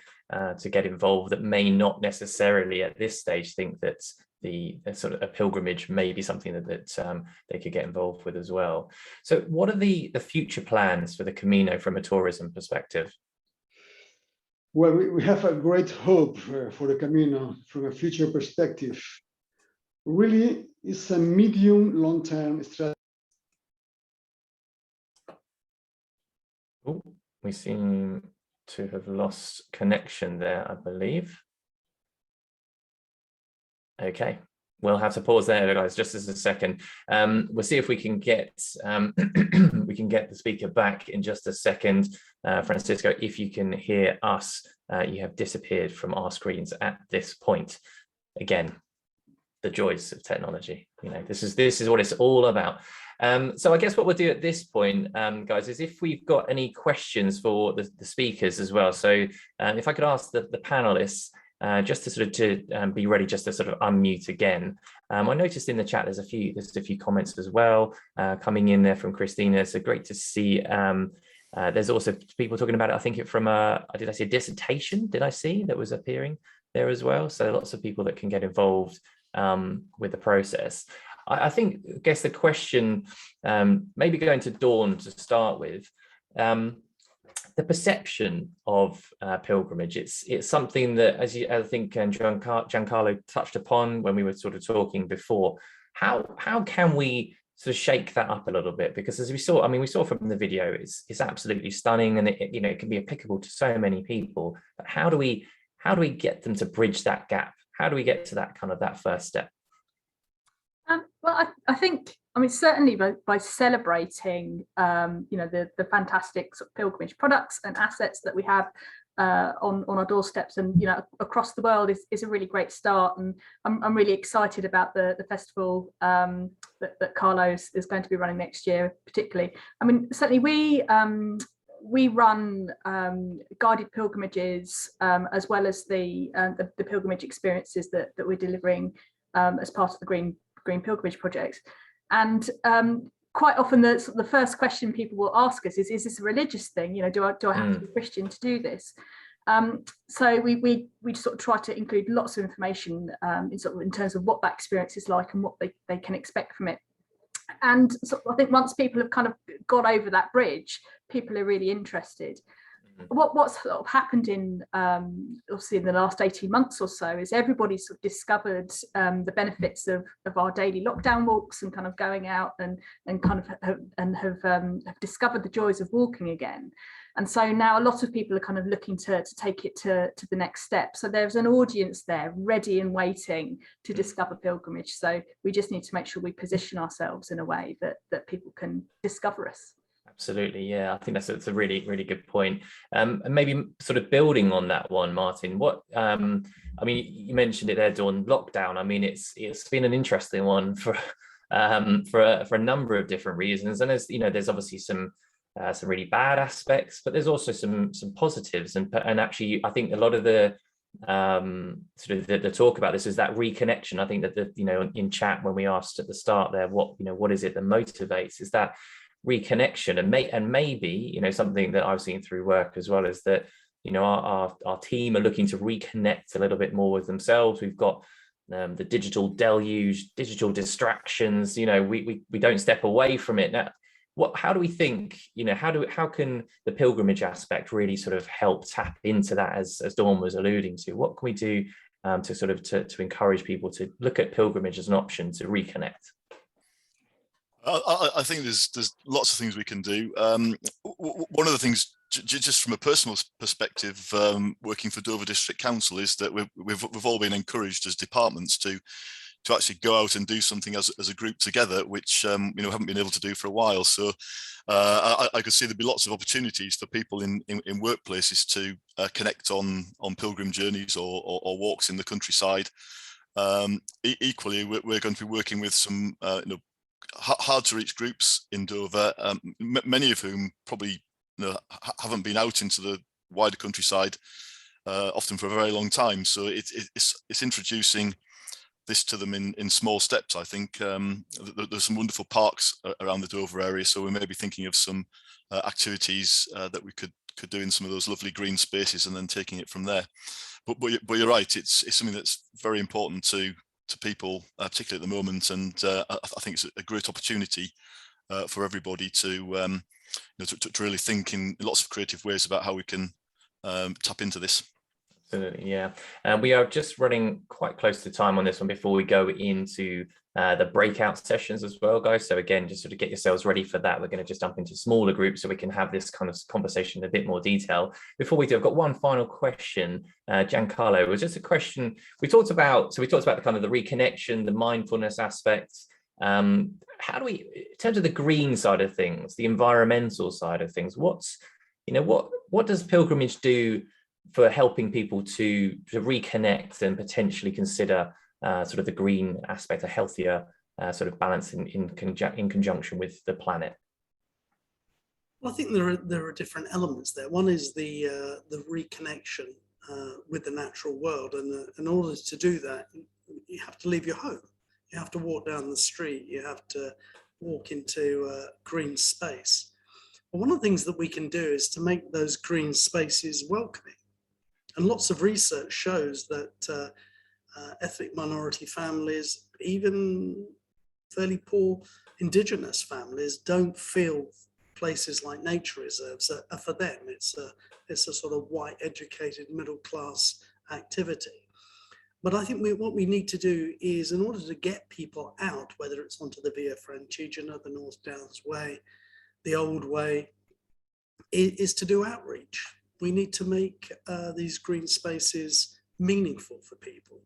get involved that may not necessarily at this stage think that the sort of a pilgrimage may be something that they could get involved with as well. So what are the future plans for the Camino from a tourism perspective?
Well, we have a great hope for the Camino from a future perspective. Really, it's a medium long-term strategy.
Oh, we seem to have lost connection there, I believe. Okay, we'll have to pause there, guys, just as a second. We'll see if we can get the speaker back in just a second. Francisco, if you can hear us, you have disappeared from our screens at this point. Again, the joys of technology. You know, this is what it's all about. So I guess what we'll do at this point, guys, is if we've got any questions for the speakers as well. So if I could ask the panelists just to sort of be ready, just to sort of unmute again. I noticed in the chat there's a few comments as well coming in there from Christina. So great to see. There's also people talking about it. I think from did I see a dissertation? Did I see that was appearing there as well? So lots of people that can get involved with the process. I guess the question, maybe going to Dawn to start with, the perception of pilgrimage. It's something that, as I think Giancarlo touched upon when we were sort of talking before. How can we sort of shake that up a little bit? Because as we saw, I mean, we saw from the video, it's absolutely stunning, and it, you know, it can be applicable to so many people. But how do we get them to bridge that gap? How do we get to that kind of that first step?
Well, I think, I mean, certainly by celebrating, you know, the fantastic sort of pilgrimage products and assets that we have on our doorsteps and, you know, across the world is a really great start. And I'm really excited about the festival that Carlos is going to be running next year, particularly. I mean, certainly we run guided pilgrimages as well as the pilgrimage experiences that we're delivering as part of the Green Pilgrimage project. And quite often the first question people will ask us is this a religious thing? You know, do I have to be Christian to do this? So we sort of try to include lots of information in terms of what that experience is like and what they can expect from it. And so I think once people have kind of got over that bridge, people are really interested. What's sort of happened in obviously in the last 18 months or so is everybody's sort of discovered the benefits of our daily lockdown walks and kind of going out and kind of have discovered the joys of walking again. And so now a lot of people are kind of looking to take it to the next step. So there's an audience there ready and waiting to discover pilgrimage. So we just need to make sure we position ourselves in a way that people can discover us.
Absolutely, yeah. I think that's a really, really good point. And maybe sort of building on that one, Martin. What I mean, you mentioned it there during lockdown. I mean, it's been an interesting one for a number of different reasons. And there's obviously some really bad aspects, but there's also some positives. And actually, I think a lot of the sort of the talk about this is that reconnection. I think that in chat when we asked at the start there, what is it that motivates? Is that reconnection, and maybe something that I've seen through work as well is that our team are looking to reconnect a little bit more with themselves. We've got the digital deluge, digital distractions. We don't step away from it now. How do we think? How can the pilgrimage aspect really sort of help tap into that, as Dawn was alluding to? What can we do to encourage people to look at pilgrimage as an option to reconnect?
I think there's lots of things we can do. One of the things, just from a personal perspective, working for Dover District Council, is that we've all been encouraged as departments to actually go out and do something as a group together, which haven't been able to do for a while. So I could see there'd be lots of opportunities for people in workplaces to connect on pilgrim journeys or walks in the countryside. Equally, we're going to be working with some hard to reach groups in Dover, many of whom probably haven't been out into the wider countryside often for a very long time. So it's introducing this to them in small steps. I think there's some wonderful parks around the Dover area, so we may be thinking of some activities that we could do in some of those lovely green spaces and then taking it from there. But you're right, it's something that's very important to people, particularly at the moment, and I think it's a great opportunity for everybody to really think in lots of creative ways about how we can tap into this.
Absolutely, yeah. And we are just running quite close to time on this one before we go into the breakout sessions as well, guys. So again, just sort of get yourselves ready for that. We're going to just jump into smaller groups so we can have this kind of conversation in a bit more detail. Before we do, I've got one final question. Giancarlo, it was just a question. We talked about the kind of the reconnection, the mindfulness aspects. How do we, in terms of the green side of things, the environmental side of things, what does pilgrimage do for helping people to reconnect and potentially consider sort of the green aspect, a healthier sort of balance in conjunction with the planet?
Well, I think there are different elements there. One is the reconnection with the natural world, and in order to do that, you have to leave your home. You have to walk down the street. You have to walk into green space. But one of the things that we can do is to make those green spaces welcoming. And lots of research shows that ethnic minority families, even fairly poor indigenous families, don't feel places like nature reserves are for them. It's a sort of white, educated, middle class activity. But I think what we need to do is, in order to get people out, whether it's onto the Via Francigena, the North Downs Way, the Old Way, is to do outreach. We need to make these green spaces meaningful for people.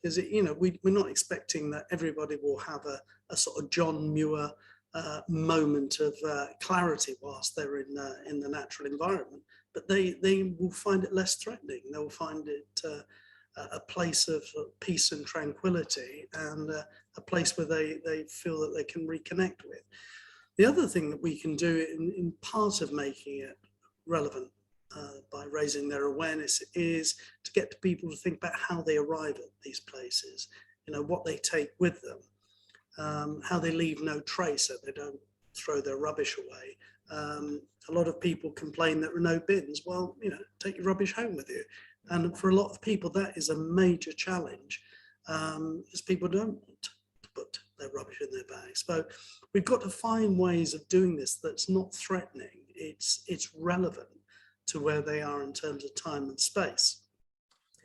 Because, we're not expecting that everybody will have a sort of John Muir moment of clarity whilst they're in the natural environment, but they will find it less threatening. They'll find it a place of peace and tranquility, and a place where they feel that they can reconnect with. The other thing that we can do in part of making it relevant by raising their awareness is to get people to think about how they arrive at these places, what they take with them, how they leave no trace, so they don't throw their rubbish away. A lot of people complain that there are no bins. Well, take your rubbish home with you. And for a lot of people, that is a major challenge, because people don't want to put their rubbish in their bags. So we've got to find ways of doing this that's not threatening. It's relevant to where they are in terms of time and space.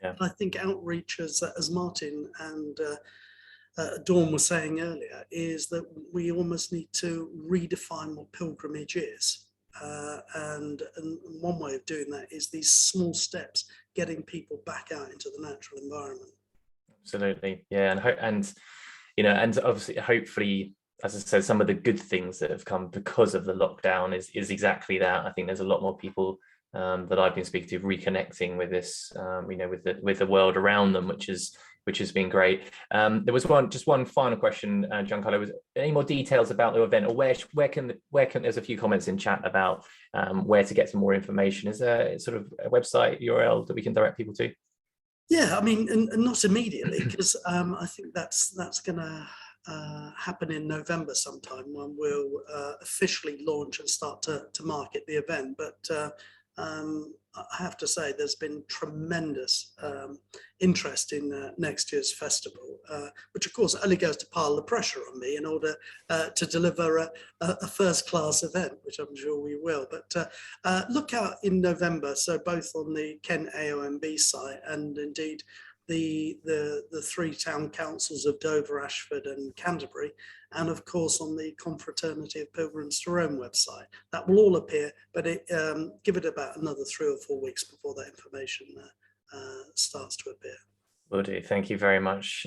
Yeah. I think outreach, as Martin and Dawn was saying earlier, is that we almost need to redefine what pilgrimage is. And one way of doing that is these small steps, getting people back out into the natural environment. Absolutely,
yeah, and obviously, hopefully, as I said, some of the good things that have come because of the lockdown is exactly that. I think there's a lot more people that I've been speaking to reconnecting with this, with the world around them, which has been great. There was one final question, Giancarlo. Was any more details about the event, or where can there's a few comments in chat about where to get some more information? Is there sort of a website URL that we can direct people to?
Yeah, I mean, and not immediately, because I think that's going to happen in November sometime, when we'll officially launch and start to market the event. But I have to say, there's been tremendous interest in next year's festival, which of course only goes to pile the pressure on me in order to deliver a first-class event, which I'm sure we will. But look out in November, so both on the Kent AOMB site and indeed the three town councils of Dover, Ashford and Canterbury, and of course on the Confraternity of Pilgrims to Rome website. That will all appear, but give it about another 3 or 4 weeks before that information starts to appear.
Will do. Thank you very much.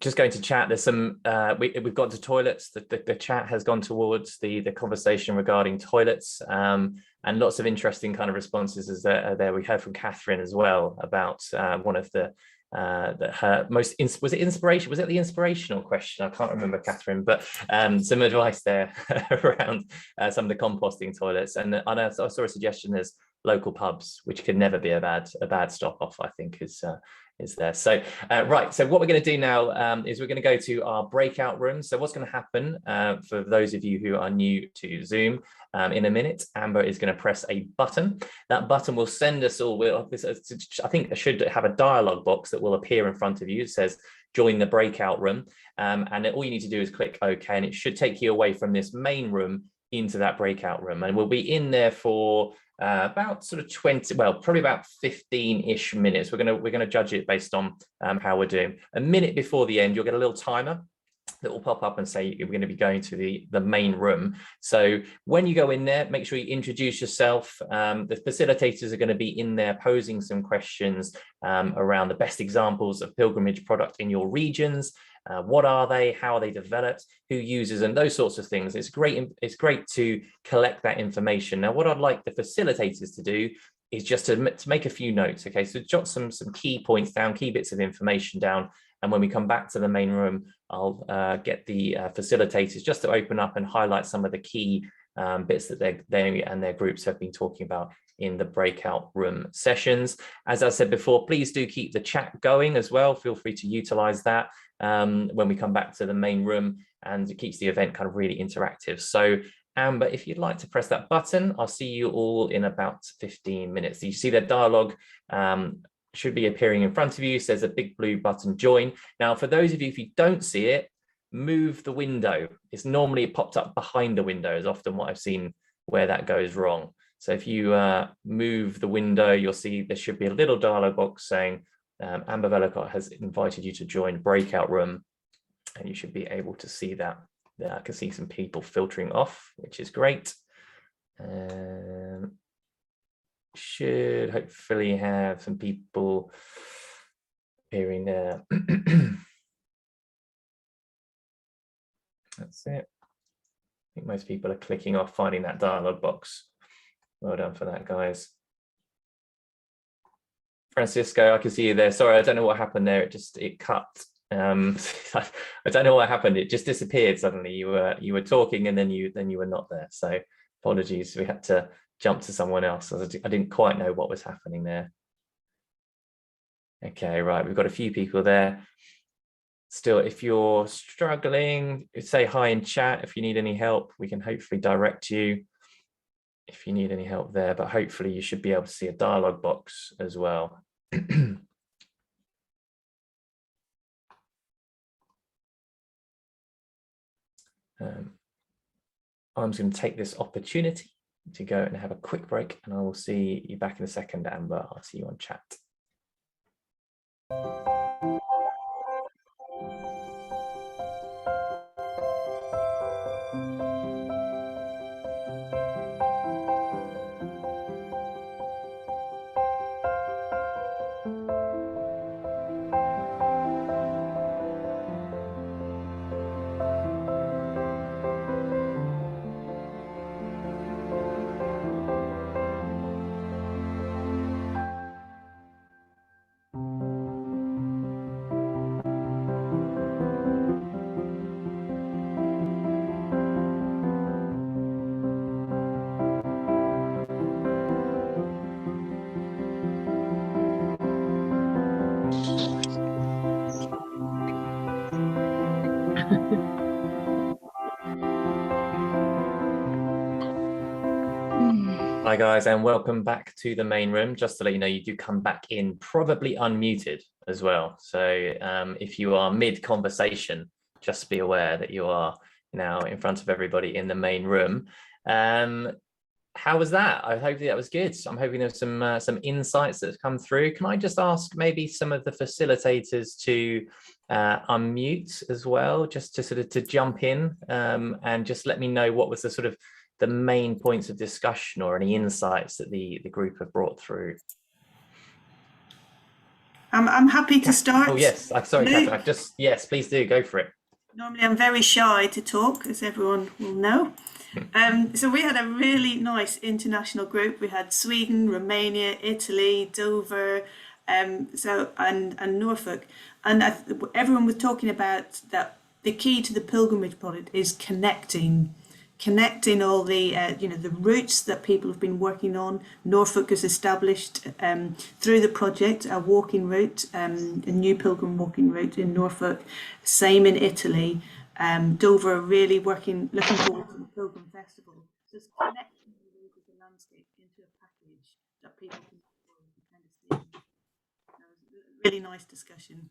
Just going to chat, there's some, we've gone to toilets. The chat has gone towards the conversation regarding toilets, and lots of interesting kind of responses there. We heard from Catherine as well about one of her most, was it the inspirational question? I can't remember, Catherine, but some advice there around some of the composting toilets. And I saw a suggestion, there's local pubs, which could never be a bad stop off, I think, is there. So right, so what we're going to do now is we're going to go to our breakout room. So what's going to happen for those of you who are new to Zoom, in a minute, Amber is going to press a button. That button will send us all, I think I should have a dialog box that will appear in front of you. It says join the breakout room, and all you need to do is click OK, and it should take you away from this main room into that breakout room, and we'll be in there for about sort of 20, well, probably about 15-ish minutes. We're gonna judge it based on how we're doing. A minute before the end, you'll get a little timer that will pop up and say you're going to be going to the main room. So when you go in there, make sure you introduce yourself. The facilitators are going to be in there posing some questions around the best examples of pilgrimage product in your regions. What are they? How are they developed? Who uses them? Those sorts of things. It's great to collect that information. Now, what I'd like the facilitators to do is just to make a few notes. Okay, so jot some key points down, key bits of information down. And when we come back to the main room, I'll get the facilitators just to open up and highlight some of the key bits that they and their groups have been talking about in the breakout room sessions. As I said before, please do keep the chat going as well. Feel free to utilize that when we come back to the main room, and it keeps the event kind of really interactive. So Amber, if you'd like to press that button, I'll see you all in about 15 minutes. You see that dialogue should be appearing in front of you. So there's a big blue button, join. Now, for those of you, if you don't see it, move the window. It's normally popped up behind the window is often what I've seen where that goes wrong. So if you move the window, you'll see there should be a little dialog box saying Amber Vellicott has invited you to join Breakout Room, and you should be able to see that. I can see some people filtering off, which is great. Should hopefully have some people appearing there. That's it. I think most people are clicking off, finding that dialog box. Well done for that, guys. Francisco, I can see you there. Sorry, I don't know what happened there. It cut. I don't know what happened. It just disappeared suddenly. You were talking and then you were not there. So apologies. We had to jump to someone else. I didn't quite know what was happening there. Okay, right. We've got a few people there. Still, if you're struggling, say hi in chat. If you need any help, we can hopefully direct you if you need any help there, but hopefully you should be able to see a dialog box as well. I'm just going to take this opportunity to go and have a quick break, and I will see you back in a second, Amber. I'll see you on chat. Hi guys, and welcome back to the main room. Just to let you know, you do come back in probably unmuted as well. So if you are mid-conversation, just be aware that you are now in front of everybody in the main room. How was that? I hope that was good. I'm hoping there's some insights that have come through. Can I just ask maybe some of the facilitators to unmute as well, just to sort of to jump in and just let me know what was the sort of the main points of discussion or any insights that the group have brought through.
I'm happy to start.
Oh yes, sorry, Catherine. Yes, please do go for it.
Normally I'm very shy to talk, as everyone will know. So we had a really nice international group. We had Sweden, Romania, Italy, Dover, and Norfolk, and everyone was talking about that the key to the pilgrimage project is connecting all the the routes that people have been working on. Norfolk has established through the project a walking route, a new pilgrim walking route in Norfolk. Same in Italy. Dover looking forward to the Pilgrim Festival. Just connecting the landscape into a package that people can kind of see. That was a really nice discussion.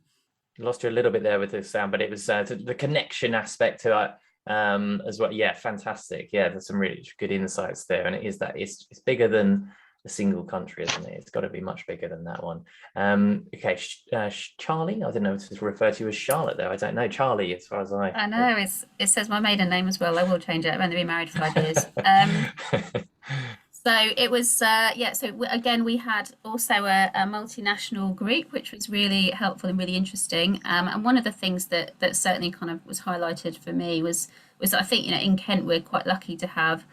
Lost you a little bit there with the sound, but it was the connection aspect to it. As well. Yeah, fantastic. Yeah, there's some really good insights there, and it is that it's bigger than a single country, isn't it? It's got to be much bigger than that one. Okay, Charlie, I don't know if to refer to you as Charlotte there. I don't know, Charlie, as far as I
know it says my maiden name as well. I will change it. I've only been married for 5 years. So it was so again we had also a multinational group, which was really helpful and really interesting, and one of the things that certainly kind of was highlighted for me was I think in Kent we're quite lucky to have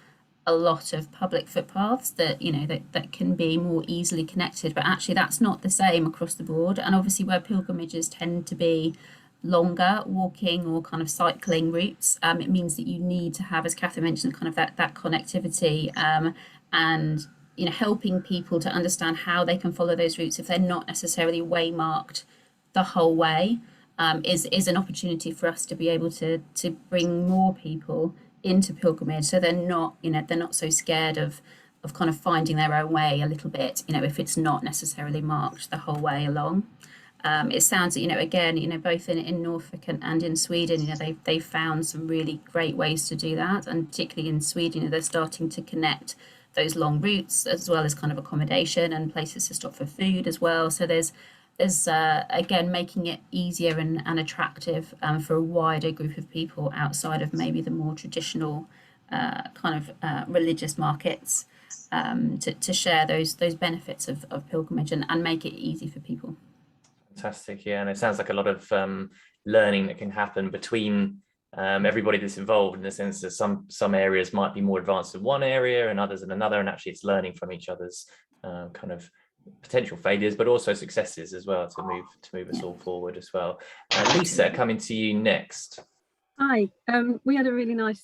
a lot of public footpaths that that can be more easily connected, but actually that's not the same across the board. And obviously where pilgrimages tend to be longer walking or kind of cycling routes, it means that you need to have, as Catherine mentioned, kind of that connectivity, and helping people to understand how they can follow those routes if they're not necessarily waymarked the whole way, is an opportunity for us to be able to bring more people into pilgrimage, so they're not they're not so scared of kind of finding their own way a little bit, if it's not necessarily marked the whole way along. It sounds again both in Norfolk and in Sweden they found some really great ways to do that, and particularly in Sweden they're starting to connect those long routes as well as kind of accommodation and places to stop for food as well. So there's again, making it easier and attractive for a wider group of people outside of maybe the more traditional religious markets, to share those benefits of pilgrimage and make it easy for people.
Fantastic, yeah, and it sounds like a lot of learning that can happen between everybody that's involved, in the sense that some areas might be more advanced in one area and others in another, and actually it's learning from each other's kind of potential failures, but also successes as well, to move us all forward as well. Lisa, coming to you next.
Hi, we had a really nice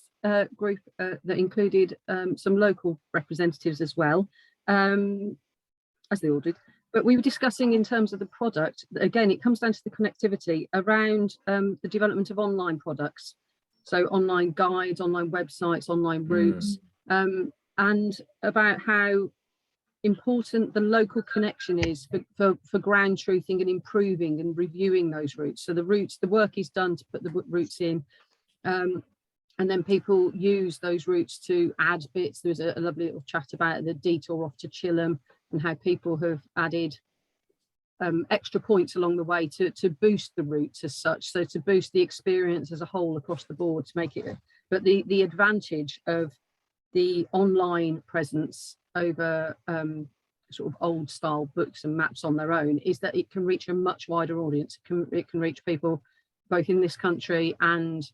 group that included some local representatives as well, as they all did. But we were discussing in terms of the product, again, it comes down to the connectivity around the development of online products. So online guides, online websites, online routes, and about how important the local connection is for ground truthing and improving and reviewing those routes. So the work is done to put the routes in, and then people use those routes to add bits. There's a lovely little chat about the detour off to Chilham and how people have added extra points along the way to boost the routes as such, so to boost the experience as a whole across the board, to make it. But the advantage of the online presence over sort of old style books and maps on their own is that it can reach a much wider audience. It can reach people both in this country and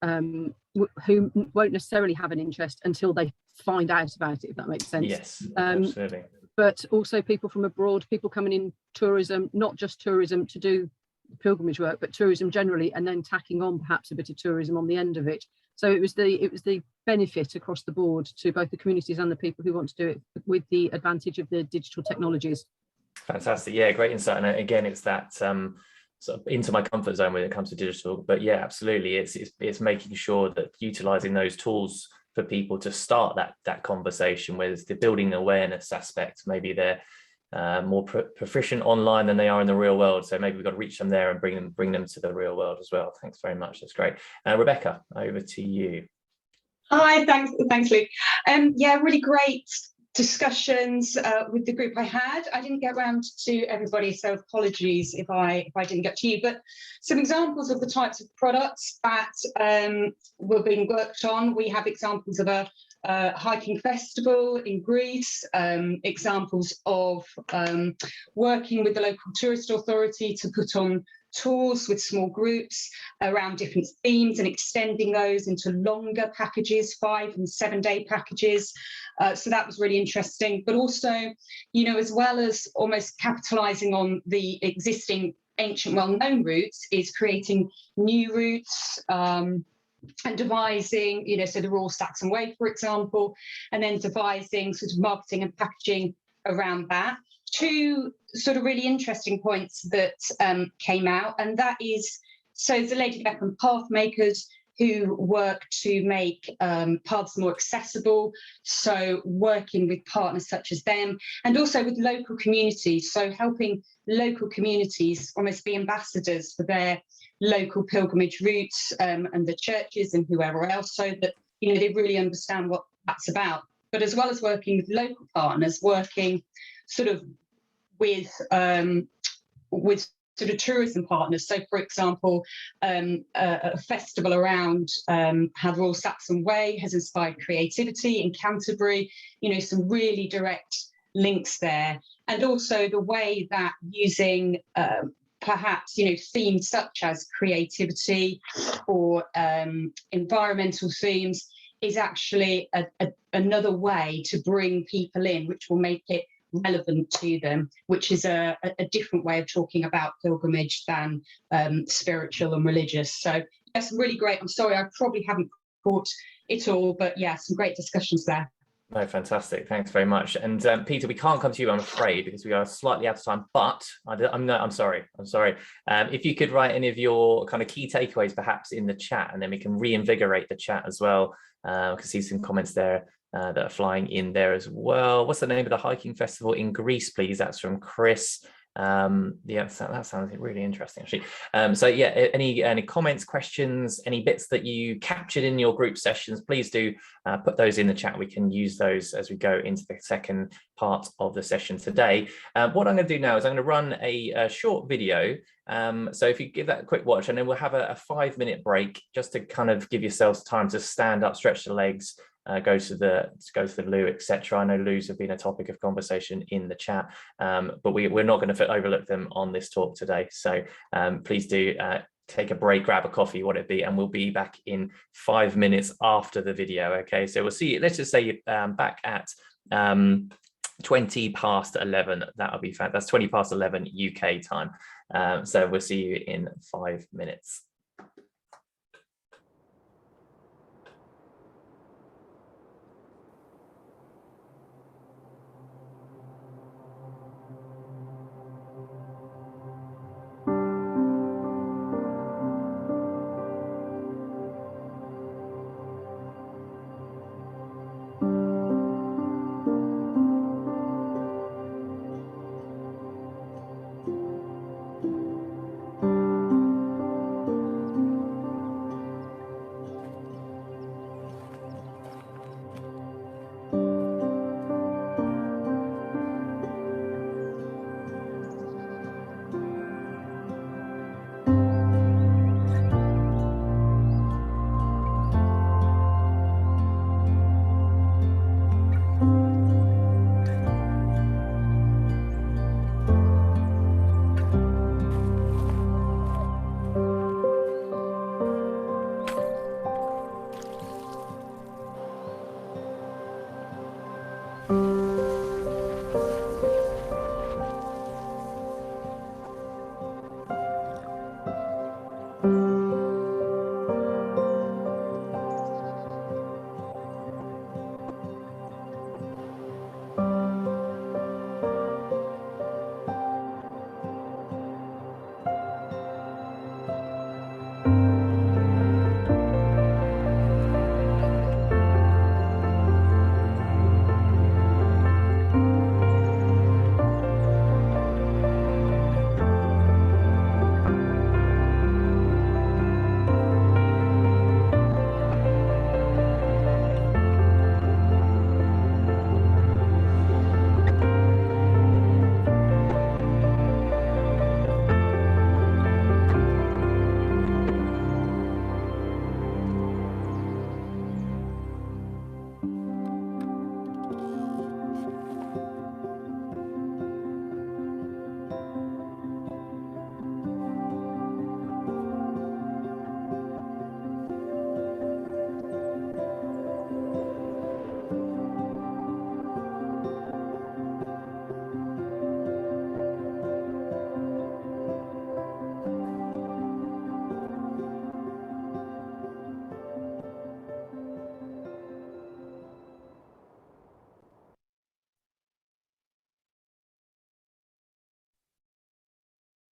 who won't necessarily have an interest until they find out about it, if that makes sense.
Yes, absolutely.
But also people from abroad, people coming in tourism, not just tourism to do pilgrimage work, but tourism generally, and then tacking on perhaps a bit of tourism on the end of it. So it was the benefit across the board to both the communities and the people who want to do it, with the advantage of the digital technologies.
Fantastic, yeah, great insight. And again, it's that sort of into my comfort zone when it comes to digital. But yeah, absolutely, it's making sure that utilizing those tools for people to start that conversation, with the building awareness aspect. Maybe they're more proficient online than they are in the real world, so maybe we've got to reach them there and bring them to the real world as well. Thanks very much, that's great. Rebecca, over to you.
Hi, thanks Luke. Yeah, really great discussions with the group I had. I didn't get around to everybody, so apologies if I didn't get to you, but some examples of the types of products that were being worked on. We have examples of a hiking festival in Greece, examples of working with the local tourist authority to put on tours with small groups around different themes and extending those into longer packages, 5 and 7 day packages. So that was really interesting. But also, you know, as well as almost capitalizing on the existing ancient well-known routes, is creating new routes and devising, you know, so the Royal Saxon Way, for example, and then devising sort of marketing and packaging around that. Two sort of really interesting points that came out, and that is, so the Lady Beckham path makers who work to make paths more accessible, so working with partners such as them, and also with local communities, so helping local communities almost be ambassadors for their local pilgrimage routes and the churches and whoever else, so that, you know, they really understand what that's about. But as well as working with local partners, working sort of with sort of tourism partners. So, for example, a festival around how the Royal Saxon Way has inspired creativity in Canterbury, you know, some really direct links there. And also the way that using perhaps, you know, themes such as creativity or environmental themes is actually another way to bring people in, which will make it relevant to them, which is a different way of talking about pilgrimage than spiritual and religious. So that's really great. I'm sorry, I probably haven't caught it all, but yeah, some great discussions there.
No, fantastic. Thanks very much. And Peter, we can't come to you, I'm afraid, because we are slightly out of time, but I'm sorry. If you could write any of your kind of key takeaways perhaps in the chat, and then we can reinvigorate the chat as well. I can see some comments there that are flying in there as well. What's the name of the hiking festival in Greece, please? That's from Chris. Yeah, that sounds really interesting, actually. So yeah, any comments, questions, any bits that you captured in your group sessions, please do put those in the chat. We can use those as we go into the second part of the session today. What I'm going to do now is I'm going to run a short video. So if you give that a quick watch, and then we'll have a 5-minute break just to kind of give yourselves time to stand up, stretch the legs, go to the loo, etc. I know loos have been a topic of conversation in the chat, but we're not going to overlook them on this talk today. So please do take a break, grab a coffee, what it be, and we'll be back in 5 minutes after the video. Okay, so we'll see you. Let's just say back at 20 past 11. That'll be fine. That's 20 past 11 UK time. So we'll see you in 5 minutes.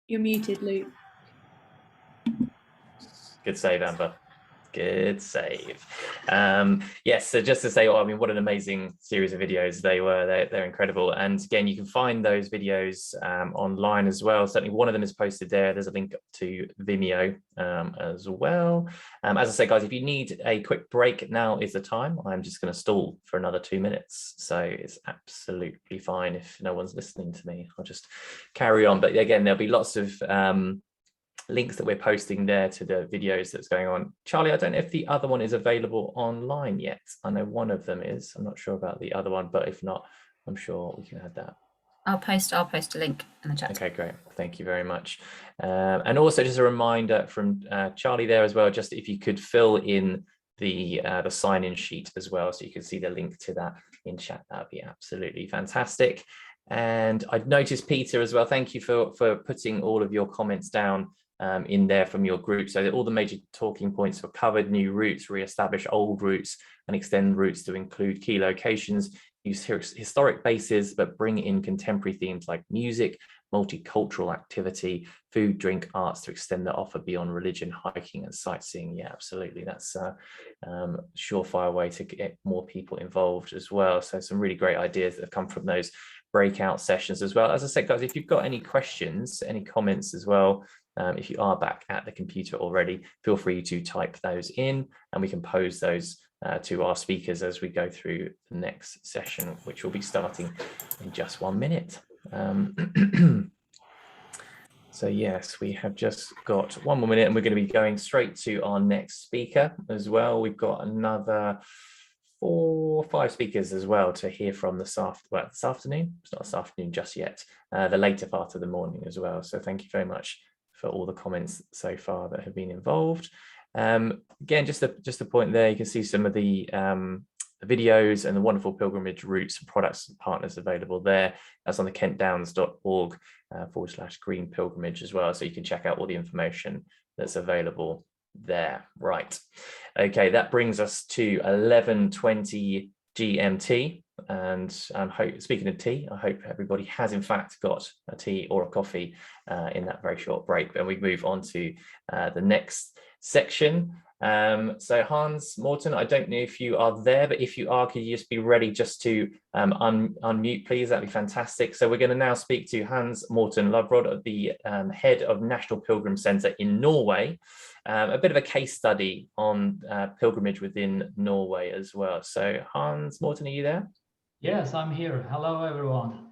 You're muted, Luke.
Good save, Amber. Good save. Yes, so just to say, I mean, what an amazing series of videos they were. They're incredible. And again, you can find those videos online as well. Certainly one of them is posted there. There's a link to Vimeo as well. As I say, guys, if you need a quick break, now is the time. I'm just going to stall for another 2 minutes. So it's absolutely fine if no one's listening to me. I'll just carry on. But again, there'll be lots of links that we're posting there to the videos that's going on. Charlie, I don't know if the other one is available online yet. I know one of them is. I'm not sure about the other one, but if not, I'm sure we can add that.
I'll post a link in the chat.
Okay, great. Thank you very much. And also just a reminder from Charlie there as well, just if you could fill in the sign-in sheet as well, so you can see the link to that in chat, that would be absolutely fantastic. And I've noticed, Peter, as well, thank you for putting all of your comments down in there from your group, so that all the major talking points were covered: new routes, re-establish old routes, and extend routes to include key locations, use historic bases, but bring in contemporary themes like music, multicultural activity, food, drink, arts to extend the offer beyond religion, hiking and sightseeing. Yeah, absolutely. That's a surefire way to get more people involved as well. So some really great ideas that have come from those breakout sessions as well. As I said, guys, if you've got any questions, any comments as well, if you are back at the computer already, feel free to type those in and we can pose those to our speakers as we go through the next session, which will be starting in just 1 minute. So yes, we have just got 1 more minute and we're going to be going straight to our next speaker as well. We've got another 4 or 5 speakers as well to hear from this afternoon. It's not this afternoon just yet, the later part of the morning as well. So thank you very much for all the comments so far that have been involved. Again, just a point there, you can see some of the videos and the wonderful pilgrimage routes and products and partners available there. That's on the kentdowns.org /green pilgrimage as well. So you can check out all the information that's available there. Right. Okay, that brings us to 11:20 GMT. And speaking of tea, I hope everybody has in fact got a tea or a coffee in that very short break. And we move on to the next section. So Hans, Morton, I don't know if you are there, but if you are, could you just be ready just to unmute, please? That'd be fantastic. So we're going to now speak to Hans Morton Lovrod, the head of National Pilgrim Centre in Norway. A bit of a case study on pilgrimage within Norway as well. So Hans Morton, are you there?
Yes, I'm here. Hello, everyone.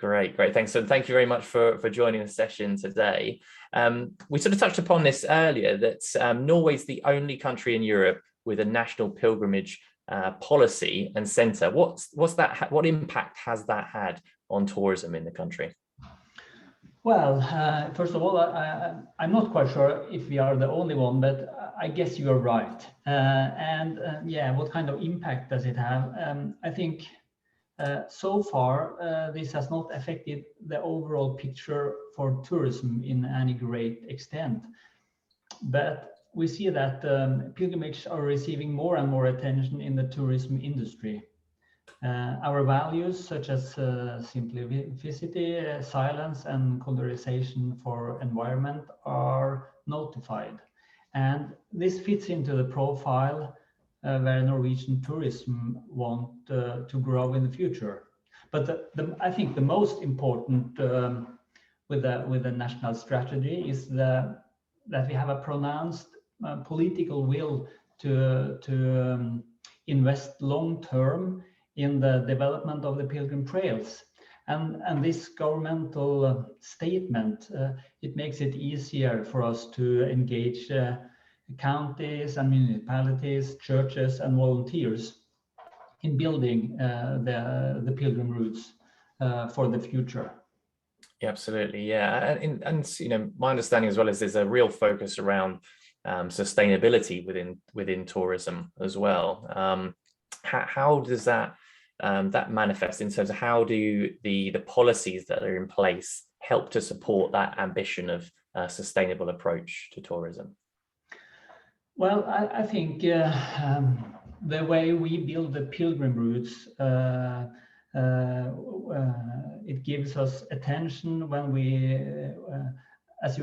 Great. Thanks. So thank you very much for joining the session today. We sort of touched upon this earlier, that Norway's the only country in Europe with a national pilgrimage policy and centre. What impact has that had on tourism in the country?
Well, first of all, I'm not quite sure if we are the only one, but I guess you are right. Yeah, what kind of impact does it have? I think so far, this has not affected the overall picture for tourism in any great extent. But we see that pilgrimages are receiving more and more attention in the tourism industry. Our values, such as simplicity, silence, and consideration for environment, are notified. And this fits into the profile where Norwegian tourism want to grow in the future. But I think the most important with the national strategy is that we have a pronounced political will to invest long term in the development of the pilgrim trails. And this governmental statement, it makes it easier for us to engage counties and municipalities, churches and volunteers in building the pilgrim routes for the future.
Yeah, absolutely, yeah. And you know, my understanding as well is there's a real focus around sustainability within tourism as well. How does that manifest in terms of how do the policies that are in place help to support that ambition of a sustainable approach to tourism?
Well, I think the way we build the pilgrim routes, it gives us attention when we, as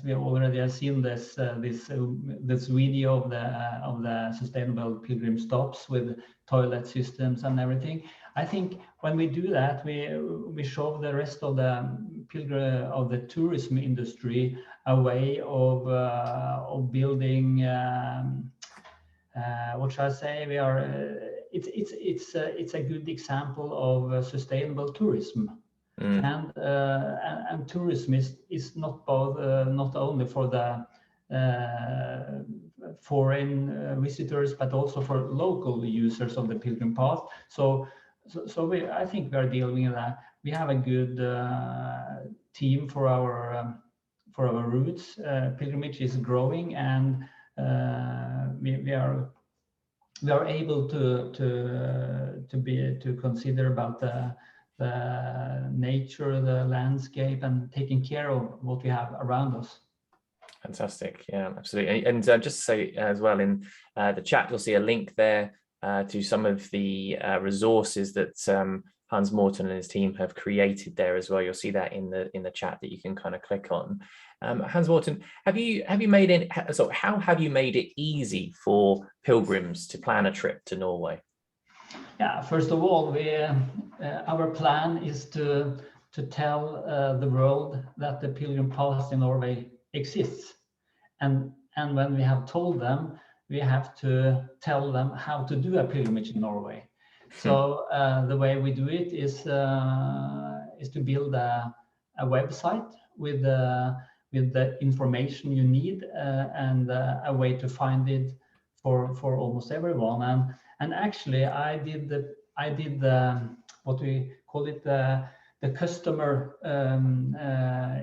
we already have seen this video of the sustainable pilgrim stops with toilet systems and everything. I think when we do that, we show the rest of the tourism industry a way of building. What shall I say? It's a good example of sustainable tourism. And tourism is not only for the foreign visitors, but also for local users of the pilgrim path. So I think we are dealing with that. We have a good team for our routes. Pilgrimage is growing, and we are able to consider about the nature, the landscape, and taking care of what we have around us.
Fantastic, yeah, absolutely. And just to say as well, in the chat, you'll see a link there to some of the resources that Hans Morton and his team have created there as well. You'll see that in the chat that you can kind of click on. Hans Morton, have you made it? So how have you made it easy for pilgrims to plan a trip to Norway?
Yeah, first of all, our plan is to tell the world that the Pilgrim Palace in Norway exists, and when we have told them, we have to tell them how to do a pilgrimage in Norway. So the way we do it is to build a website with the information you need and a way to find it for almost everyone. And actually, I did the what we call it the customer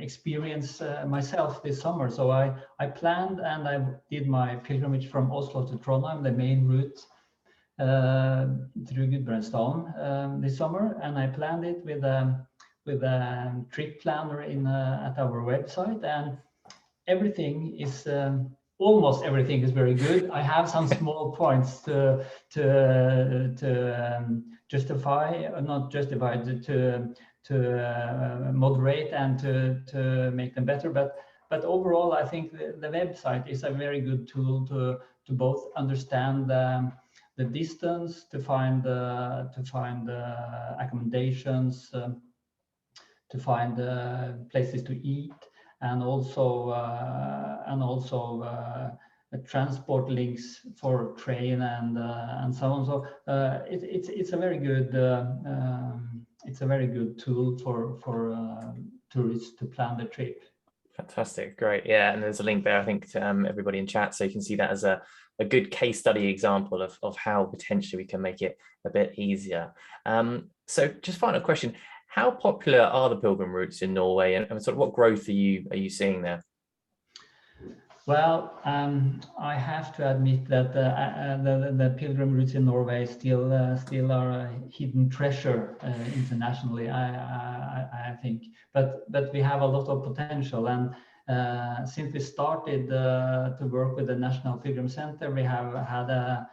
experience myself this summer. So I planned and I did my pilgrimage from Oslo to Trondheim, the main route through Gudbrandsdalen this summer, and I planned it with a trip planner at our website, and everything is almost everything is very good. I have some small points to justify, or not justify, to moderate and to make them better. But overall, I think the website is a very good tool to both understand the distance, to find accommodations, to find places to eat, and also transport links for train and so on. So it's a very good tool for tourists to plan the trip.
Fantastic, great, yeah. And there's a link there, I think, to everybody in chat, so you can see that as a good case study example of how potentially we can make it a bit easier. So just final question. How popular are the pilgrim routes in Norway, and sort of what growth are you seeing there?
Well, I have to admit that the pilgrim routes in Norway still are a hidden treasure internationally. I think, but we have a lot of potential, and since we started to work with the National Pilgrim Center, we have had a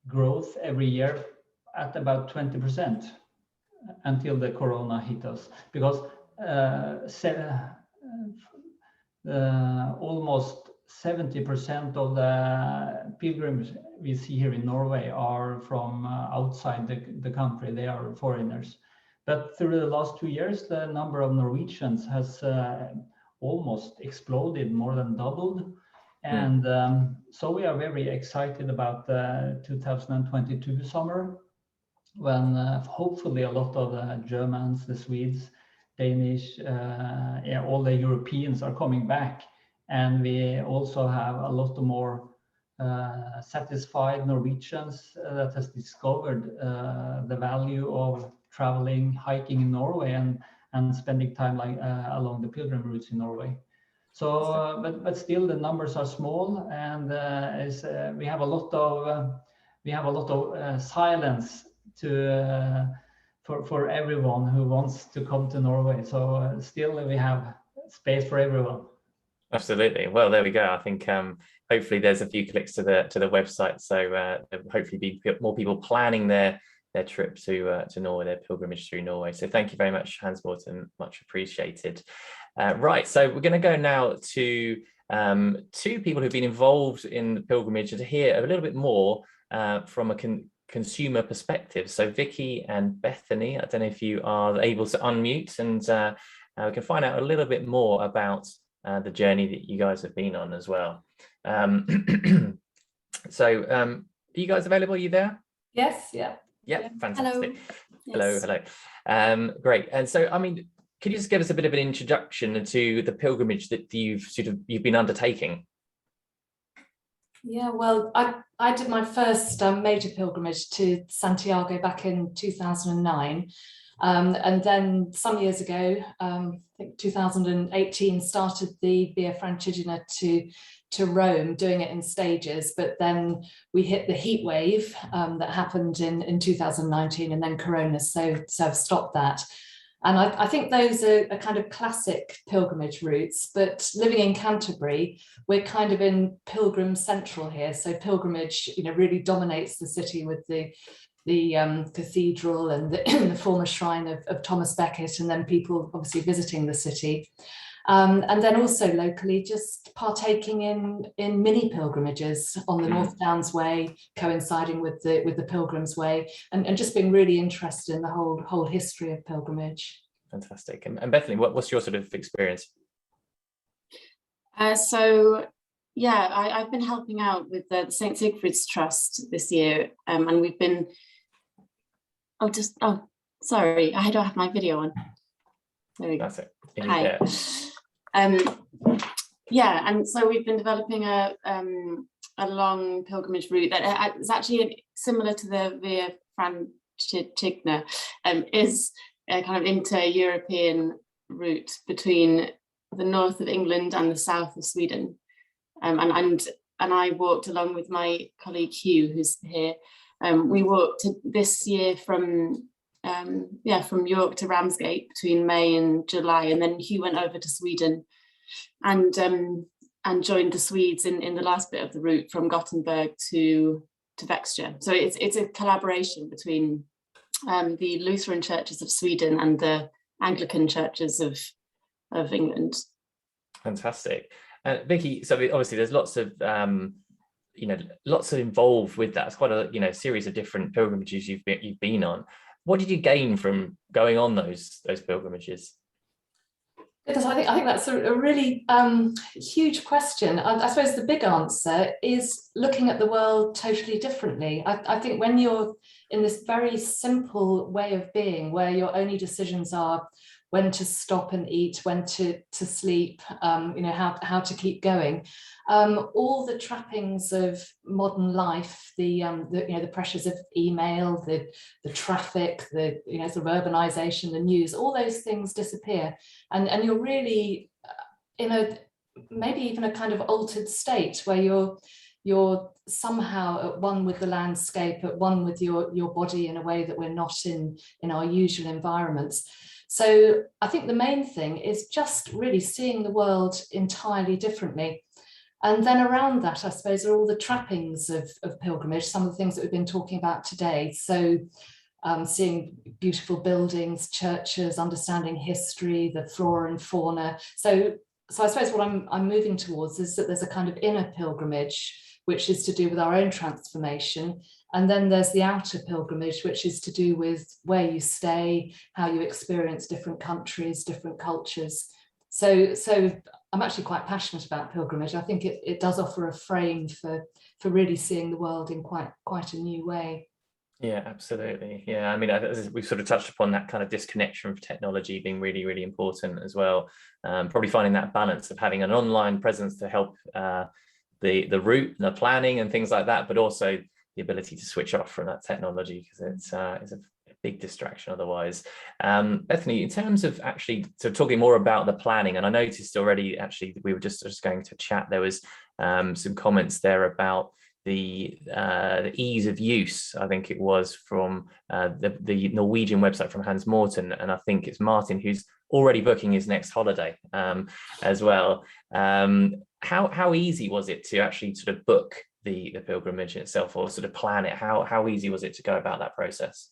growth every year at about 20% until the corona hit us, because almost 70% of the pilgrims we see here in Norway are from outside the country. They are foreigners. But through the last 2 years, the number of Norwegians has almost exploded, more than doubled. And so we are very excited about the 2022 summer, when hopefully a lot of the Germans, the Swedes, Danish, all the Europeans are coming back, and we also have a lot more satisfied Norwegians that has discovered the value of traveling, hiking in Norway, and spending time along the pilgrim routes in Norway. So, but still the numbers are small, and we have a lot of silence for everyone who wants to come to Norway. So still we have space for everyone.
Absolutely. Well, there we go. I think hopefully there's a few clicks to the website, so hopefully be more people planning their trip to Norway, their pilgrimage through Norway. So thank you very much, Hans Morton, much appreciated. Right, so we're going to go now to two people who've been involved in the pilgrimage to hear a little bit more from a consumer perspective. So Vicky and Bethany, I don't know if you are able to unmute, and we can find out a little bit more about the journey that you guys have been on as well. So are you guys available? Are you there?
Yes, yeah.
Yeah, fantastic.
Hello.
Hello. Great. And so, I mean, could you just give us a bit of an introduction to the pilgrimage that you've been undertaking?
Yeah, well, I did my first major pilgrimage to Santiago back in 2009. And then some years ago, I think 2018, started the Via Francigena to Rome, doing it in stages. But then we hit the heat wave that happened in 2019, and then Corona, so I've stopped that. And I think those are kind of classic pilgrimage routes, but living in Canterbury, we're kind of in Pilgrim Central here. So pilgrimage, really dominates the city with the cathedral and the former shrine of Thomas Becket, and then people obviously visiting the city. And then also locally, just partaking in mini pilgrimages on the North Downs Way, coinciding with the Pilgrims Way, and just being really interested in the whole history of pilgrimage.
Fantastic. And Bethany, what's your sort of experience?
So yeah, I've been helping out with the St. Sigfrid's Trust this year, and we've been, sorry, I don't have my video on. There we go.
That's it.
Hi. Yeah, and so we've been developing a long pilgrimage route that is actually similar to the Via Francigena, is a kind of inter-European route between the north of England and the south of Sweden. And I walked along with my colleague Hugh, who's here. We walked this year from York to Ramsgate between May and July, and then Hugh went over to Sweden and joined the Swedes in the last bit of the route from Gothenburg to Växjö. So it's a collaboration between the Lutheran churches of Sweden and the Anglican churches of England.
Fantastic. Vicky, so obviously there's lots of lots involved with that. It's quite a series of different pilgrimages you've been on. What did you gain from going on those pilgrimages?
Because I think that's a really huge question. I suppose the big answer is looking at the world totally differently. I think when you're in this very simple way of being, where your only decisions are when to stop and eat, when to sleep, how to keep going, all the trappings of modern life, the pressures of email, the traffic, the sort of urbanization, the news, all those things disappear, and you're really in a maybe even a kind of altered state where you're somehow at one with the landscape, at one with your body in a way that we're not in our usual environments. So I think the main thing is just really seeing the world entirely differently. And then around that, I suppose, are all the trappings of pilgrimage, some of the things that we've been talking about today. So seeing beautiful buildings, churches, understanding history, the flora and fauna. So I suppose what I'm moving towards is that there's a kind of inner pilgrimage, which is to do with our own transformation. And then there's the outer pilgrimage, which is to do with where you stay, how you experience different countries, different cultures. So I'm actually quite passionate about pilgrimage. I think it does offer a frame for really seeing the world in quite a new way.
Yeah, absolutely. Yeah, I mean, we've sort of touched upon that kind of disconnection from technology being really, really important as well. Probably finding that balance of having an online presence to help the route and the planning and things like that, but also the ability to switch off from that technology, because it's a big distraction otherwise. Bethany, in terms of actually talking more about the planning, and I noticed already, actually, we were just going to chat, there was some comments there about the ease of use, I think it was from the Norwegian website from Hans Morton, and I think it's Martin who's already booking his next holiday as well. How easy was it to actually sort of book the pilgrimage itself, or sort of plan it? How easy was it to go about that process?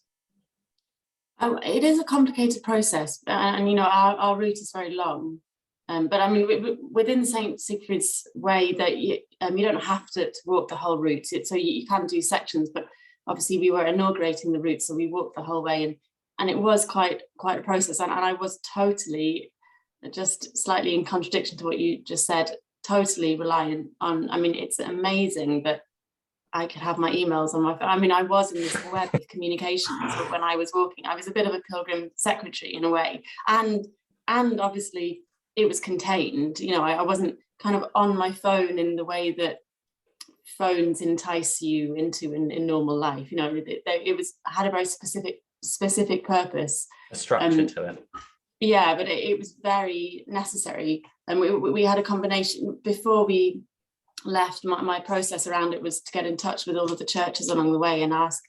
It is a complicated process, and our route is very long. But I mean, within St. Sigfrid's Way, that you don't have to walk the whole route. So you can do sections, but obviously we were inaugurating the route, so we walked the whole way, and it was quite a process. And I was totally, just slightly in contradiction to what you just said, totally reliant on, I mean, it's amazing that I could have my emails on my phone. I mean, I was in this web of communications, but when I was walking, I was a bit of a pilgrim secretary in a way. And obviously it was contained, I wasn't kind of on my phone in the way that phones entice you into in normal life. It had a very specific purpose.
A structure to it.
Yeah, but it was very necessary. And we had a combination. Before we left, my process around it was to get in touch with all of the churches along the way and ask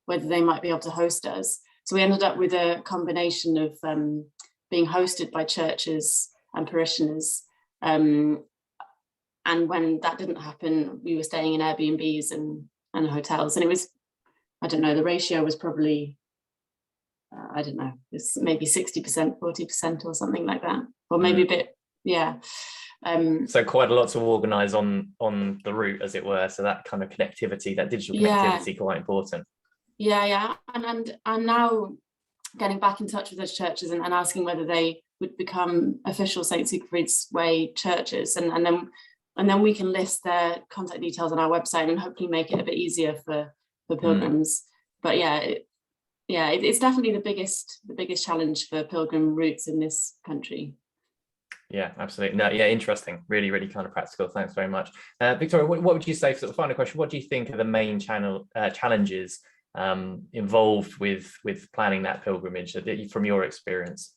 whether they might be able to host us. So we ended up with a combination of being hosted by churches and parishioners. And when that didn't happen, we were staying in Airbnbs and hotels. And it was, I don't know, the ratio was probably, I don't know, it's maybe 60%, 40% or something like that. Or maybe a bit, yeah.
So quite a lot to organise on the route, as it were. So that kind of connectivity, that digital connectivity, quite important.
Yeah, and I'm now getting back in touch with those churches and asking whether they would become official St. Siegfried's Way churches, and then we can list their contact details on our website and hopefully make it a bit easier for pilgrims. But it's definitely the biggest challenge for pilgrim routes in this country.
Yeah, absolutely. No, yeah, interesting. Really, really kind of practical. Thanks very much. Victoria, what would you say, for the final question, what do you think are the main challenges involved with planning that pilgrimage from your experience?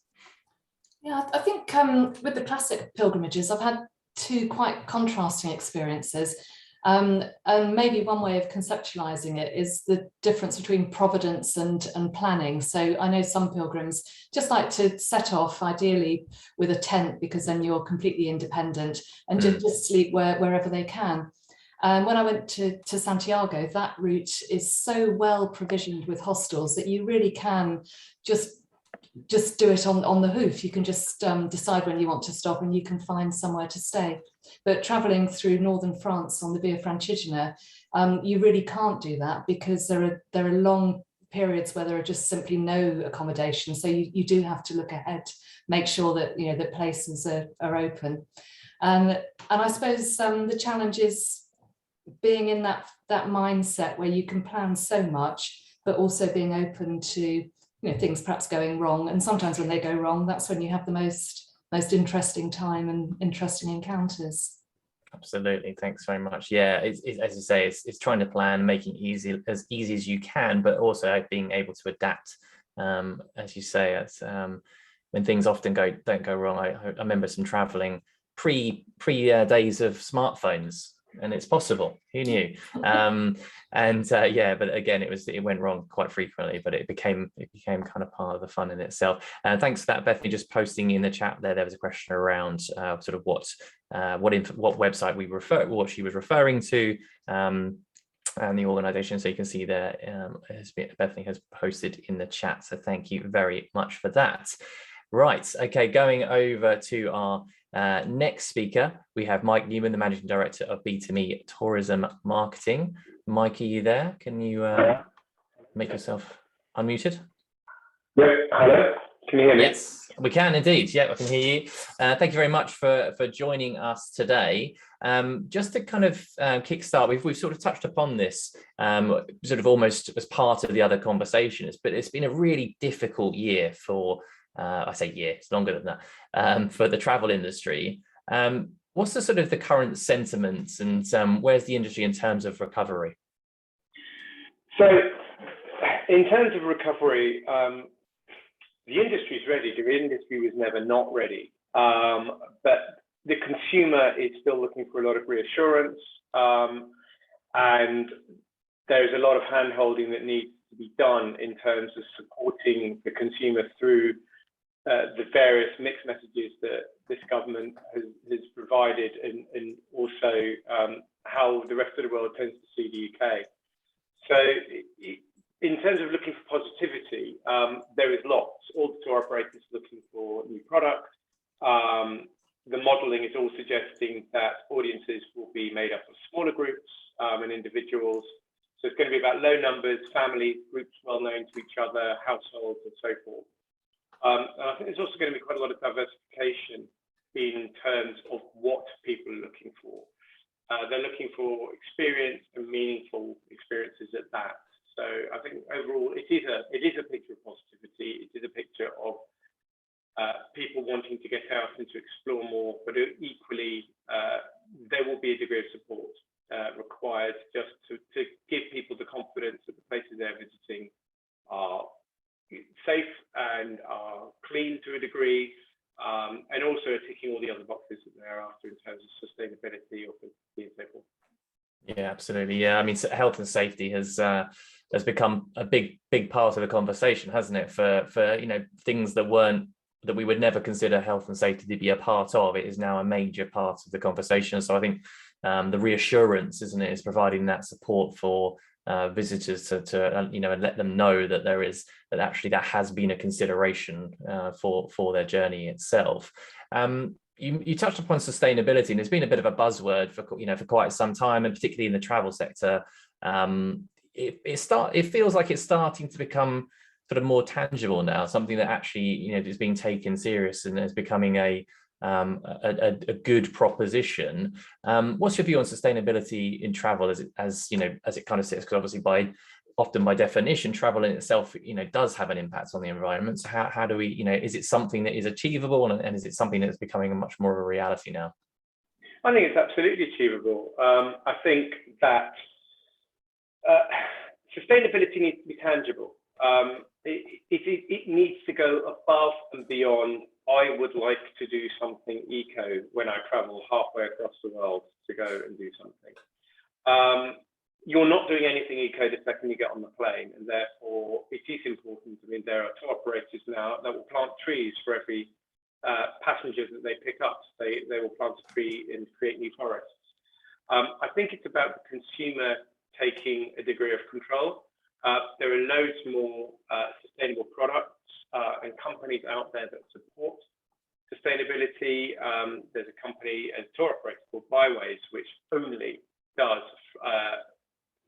Yeah, I think with the classic pilgrimages, I've had two quite contrasting experiences. And maybe one way of conceptualizing it is the difference between providence and planning. So I know some pilgrims just like to set off, ideally with a tent, because then you're completely independent, and just sleep wherever they can. When I went to Santiago, that route is so well provisioned with hostels that you really can just do it on the hoof. You can just decide when you want to stop, and you can find somewhere to stay. But traveling through northern France on the Via Francigena, you really can't do that, because there are long periods where there are just simply no accommodation. So you do have to look ahead, make sure that that places are open. And I suppose the challenge is being in that mindset where you can plan so much, but also being open to things perhaps going wrong. And sometimes when they go wrong, that's when you have the most interesting time and interesting encounters.
Absolutely. Thanks very much. Yeah, it's as you say, it's trying to plan, making as easy as you can, but also being able to adapt. As you say, it's when things often don't go wrong. I remember some traveling pre days of smartphones, and it's possible. Who knew? But again, it went wrong quite frequently, but it became kind of part of the fun in itself. And thanks for that, Bethany, just posting in the chat there was a question around sort of what website what she was referring to, and the organization. So you can see there, Bethany has posted in the chat. So thank you very much for that. Right, okay, going over to our next speaker, we have Mike Newman, the Managing Director of B2Me Tourism Marketing. Mike, are you there? Can you make yourself unmuted?
Yep, hello, can you hear me?
Yes, we can indeed. Yeah, I can hear you. Thank you very much for joining us today. Just to kind of kickstart, we've sort of touched upon this sort of almost as part of the other conversations, but it's been a really difficult year for I say year, it's longer than that, for the travel industry. What's the sort of the current sentiments, and where's the industry in terms of recovery?
So in terms of recovery, the industry is ready. The industry was never not ready, but the consumer is still looking for a lot of reassurance, and there's a lot of hand-holding that needs to be done in terms of supporting the consumer through the various mixed messages that this government has provided, and also how the rest of the world tends to see the UK. So in terms of looking for positivity, there is lots. All the tour operators are looking for new product. The modelling is all suggesting that audiences will be made up of smaller groups and individuals. So it's going to be about low numbers, families, groups well known to each other, households, and so forth. And I think there's also going to be quite a lot of diversification in terms of what people are looking for. They're looking for experience and meaningful experiences at that. So I think overall it is a picture of positivity. It is a picture of people wanting to get out and to explore more, but equally there will be a degree of support required just to give people the confidence that the places they're visiting are safe and are clean to a degree, and also ticking all the other boxes that they're after in terms of sustainability or and so forth.
Yeah, absolutely. Yeah, I mean, health and safety has become a big part of the conversation, hasn't it? For things that we would never consider health and safety to be a part of, it is now a major part of the conversation. So I think the reassurance, isn't it, is providing that support for visitors to and let them know that that has been a consideration for their journey itself. you touched upon sustainability, and it's been a bit of a buzzword for for quite some time, and particularly in the travel sector. It feels like it's starting to become sort of more tangible now, something that actually is being taken serious and is becoming a good proposition. What's your view on sustainability in travel as it kind of sits? Because obviously often by definition, travel in itself, does have an impact on the environment. So how do we, is it something that is achievable, and is it something that's becoming much more of a reality now?
I think it's absolutely achievable. I think that sustainability needs to be tangible. It needs to go above and beyond. I would like to do something eco when I travel halfway across the world to go and do something. You're not doing anything eco the second you get on the plane, and therefore it is important. I mean, there are tour operators now that will plant trees for every passenger that they pick up. They will plant a tree and create new forests. I think it's about the consumer taking a degree of control. There are loads more sustainable products and companies out there that support sustainability. There's a company, a tour operator called Byways, which only does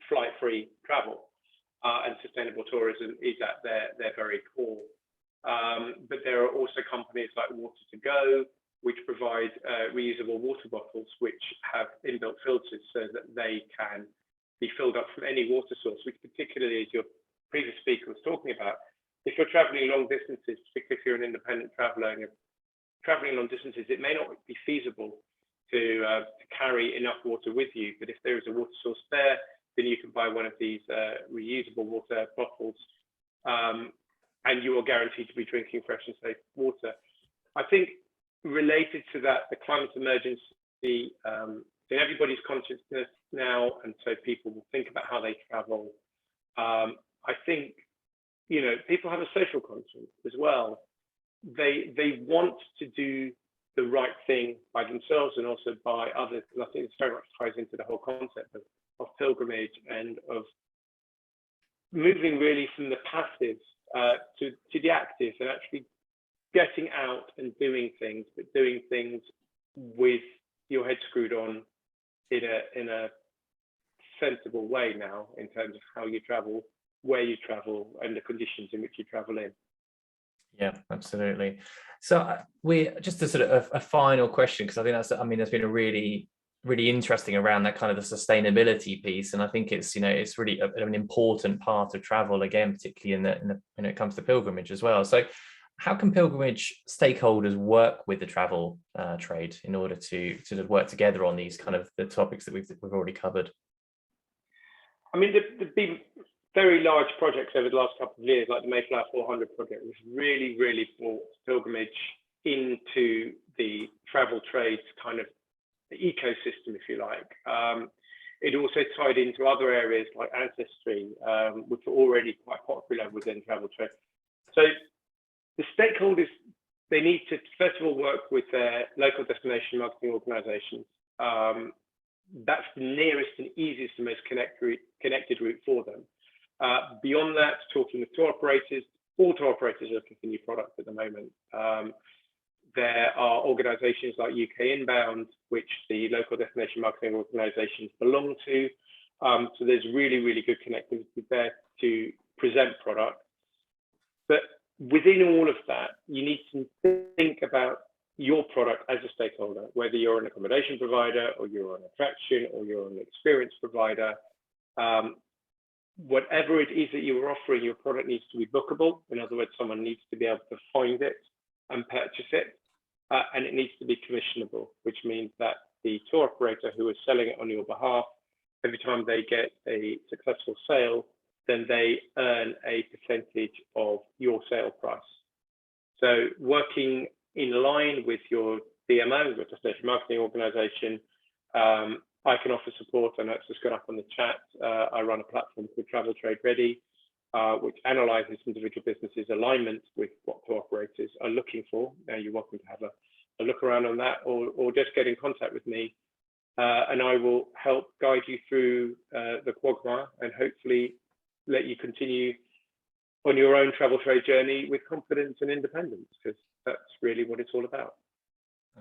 flight-free travel, and sustainable tourism is at their very core. But there are also companies like Water to Go, which provide reusable water bottles, which have inbuilt filters so that they can be filled up from any water source, which particularly, as your previous speaker was talking about, if you're traveling long distances, particularly if you're an independent traveler and you're traveling long distances, it may not be feasible to carry enough water with you. But if there is a water source there, then you can buy one of these reusable water bottles, and you are guaranteed to be drinking fresh and safe water. I think related to that, the climate emergency in everybody's consciousness now, and so people will think about how they travel. I think people have a social conscience as well. They want to do the right thing by themselves and also by others, and I think this very much ties into the whole concept of pilgrimage and of moving really from the passive to the active, and actually getting out and doing things, but doing things with your head screwed on in a sensible way now, in terms of how you travel, where you travel, and the conditions in which you travel in.
Yeah, absolutely. So we just a sort of a final question, because I think there's been a really interesting around that kind of the sustainability piece, and I think it's it's really an important part of travel, again, particularly when it comes to pilgrimage as well. So how can pilgrimage stakeholders work with the travel trade in order to sort of work together on these kind of the topics that we've already covered?
I mean, the big, very large projects over the last couple of years, like the Mayflower 400 project, which really brought pilgrimage into the travel trade kind of ecosystem, if you like. It also tied into other areas like ancestry, which are already quite popular within travel trade. So the stakeholders, they need to, first of all, work with their local destination marketing organizations. That's the nearest and easiest and most connected route for them. Beyond that, talking with tour operators. All tour operators are looking for new products at the moment. There are organizations like UK Inbound, which the local destination marketing organizations belong to. So there's really good connectivity there to present products. But within all of that, you need to think about your product as a stakeholder, whether you're an accommodation provider or you're an attraction or you're an experience provider. Whatever it is that you're offering, your product needs to be bookable. In other words, someone needs to be able to find it and purchase it. And it needs to be commissionable, which means that the tour operator who is selling it on your behalf, every time they get a successful sale, then they earn a percentage of your sale price. So working in line with your DMO, your destination marketing organization, I can offer support. I know it's just got up on the chat. I run a platform called Travel Trade Ready, which analyzes individual businesses' alignment with what tour operators are looking for. Now, you're welcome to have a look around on that, or just get in contact with me, and I will help guide you through the quagmire and hopefully let you continue on your own travel trade journey with confidence and independence, because that's really what it's all about.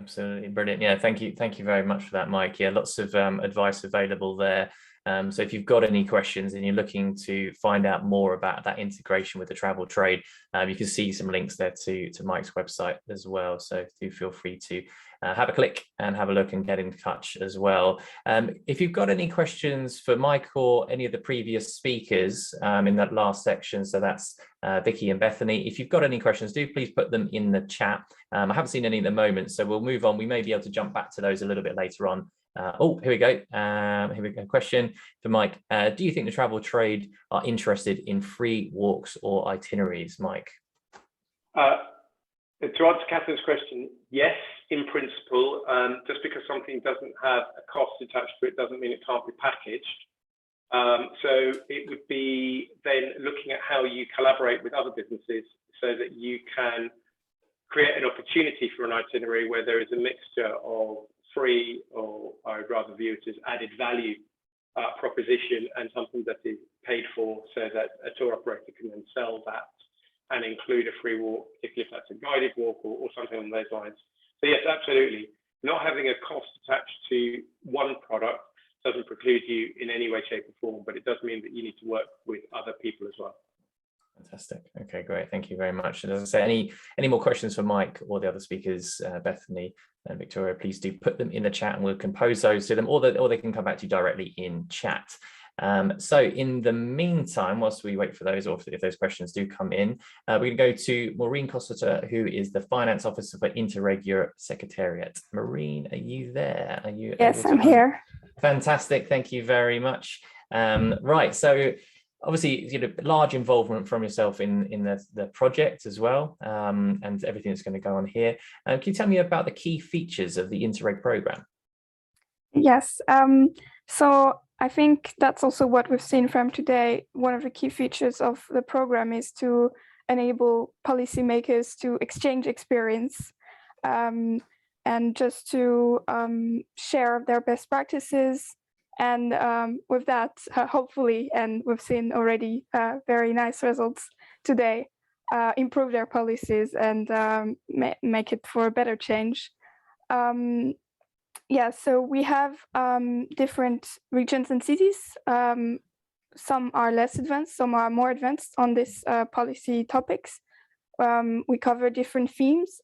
Absolutely brilliant. Yeah, thank you very much for that, Mike. Yeah, lots of advice available there. So if you've got any questions and you're looking to find out more about that integration with the travel trade, you can see some links there to Mike's website as well. So do feel free to have a click and have a look and get in touch as well. If you've got any questions for Mike or any of the previous speakers in that last section, so that's Vicky and Bethany, if you've got any questions, do please put them in the chat. I haven't seen any at the moment, so we'll move on. We may be able to jump back to those a little bit later on. Oh, here we go. Here we go. Question for Mike. Do you think the travel trade are interested in free walks or itineraries, Mike?
To answer Catherine's question, yes, in principle. Just because something doesn't have a cost attached to it doesn't mean it can't be packaged. So it would be then looking at how you collaborate with other businesses so that you can create an opportunity for an itinerary where there is a mixture of free, or I would rather view it as added value proposition, and something that is paid for, so that a tour operator can then sell that and include a free walk, particularly if that's a guided walk or something on those lines. So yes, absolutely. Not having a cost attached to one product doesn't preclude you in any way, shape or form, but it does mean that you need to work with other people as well.
Fantastic. Okay, great. Thank you very much. And as I say, any more questions for Mike or the other speakers, Bethany and Victoria, please do put them in the chat and we'll compose those to them, or they can come back to you directly in chat. So in the meantime, whilst we wait for those, or if those questions do come in, we're going to go to Maureen Cossiter, who is the Finance Officer for Interreg Europe Secretariat. Maureen, are you there? Are you?
Yes, I'm here.
Fantastic. Thank you very much. Right. So obviously, large involvement from yourself in the project as well, and everything that's going to go on here. Can you tell me about the key features of the Interreg program?
Yes. So I think that's also what we've seen from today. One of the key features of the program is to enable policymakers to exchange experience and just to share their best practices. And with that, hopefully, and we've seen already very nice results today, improve their policies and make it for a better change. Yeah, so we have different regions and cities. Some are less advanced, some are more advanced on this policy topics. We cover different themes.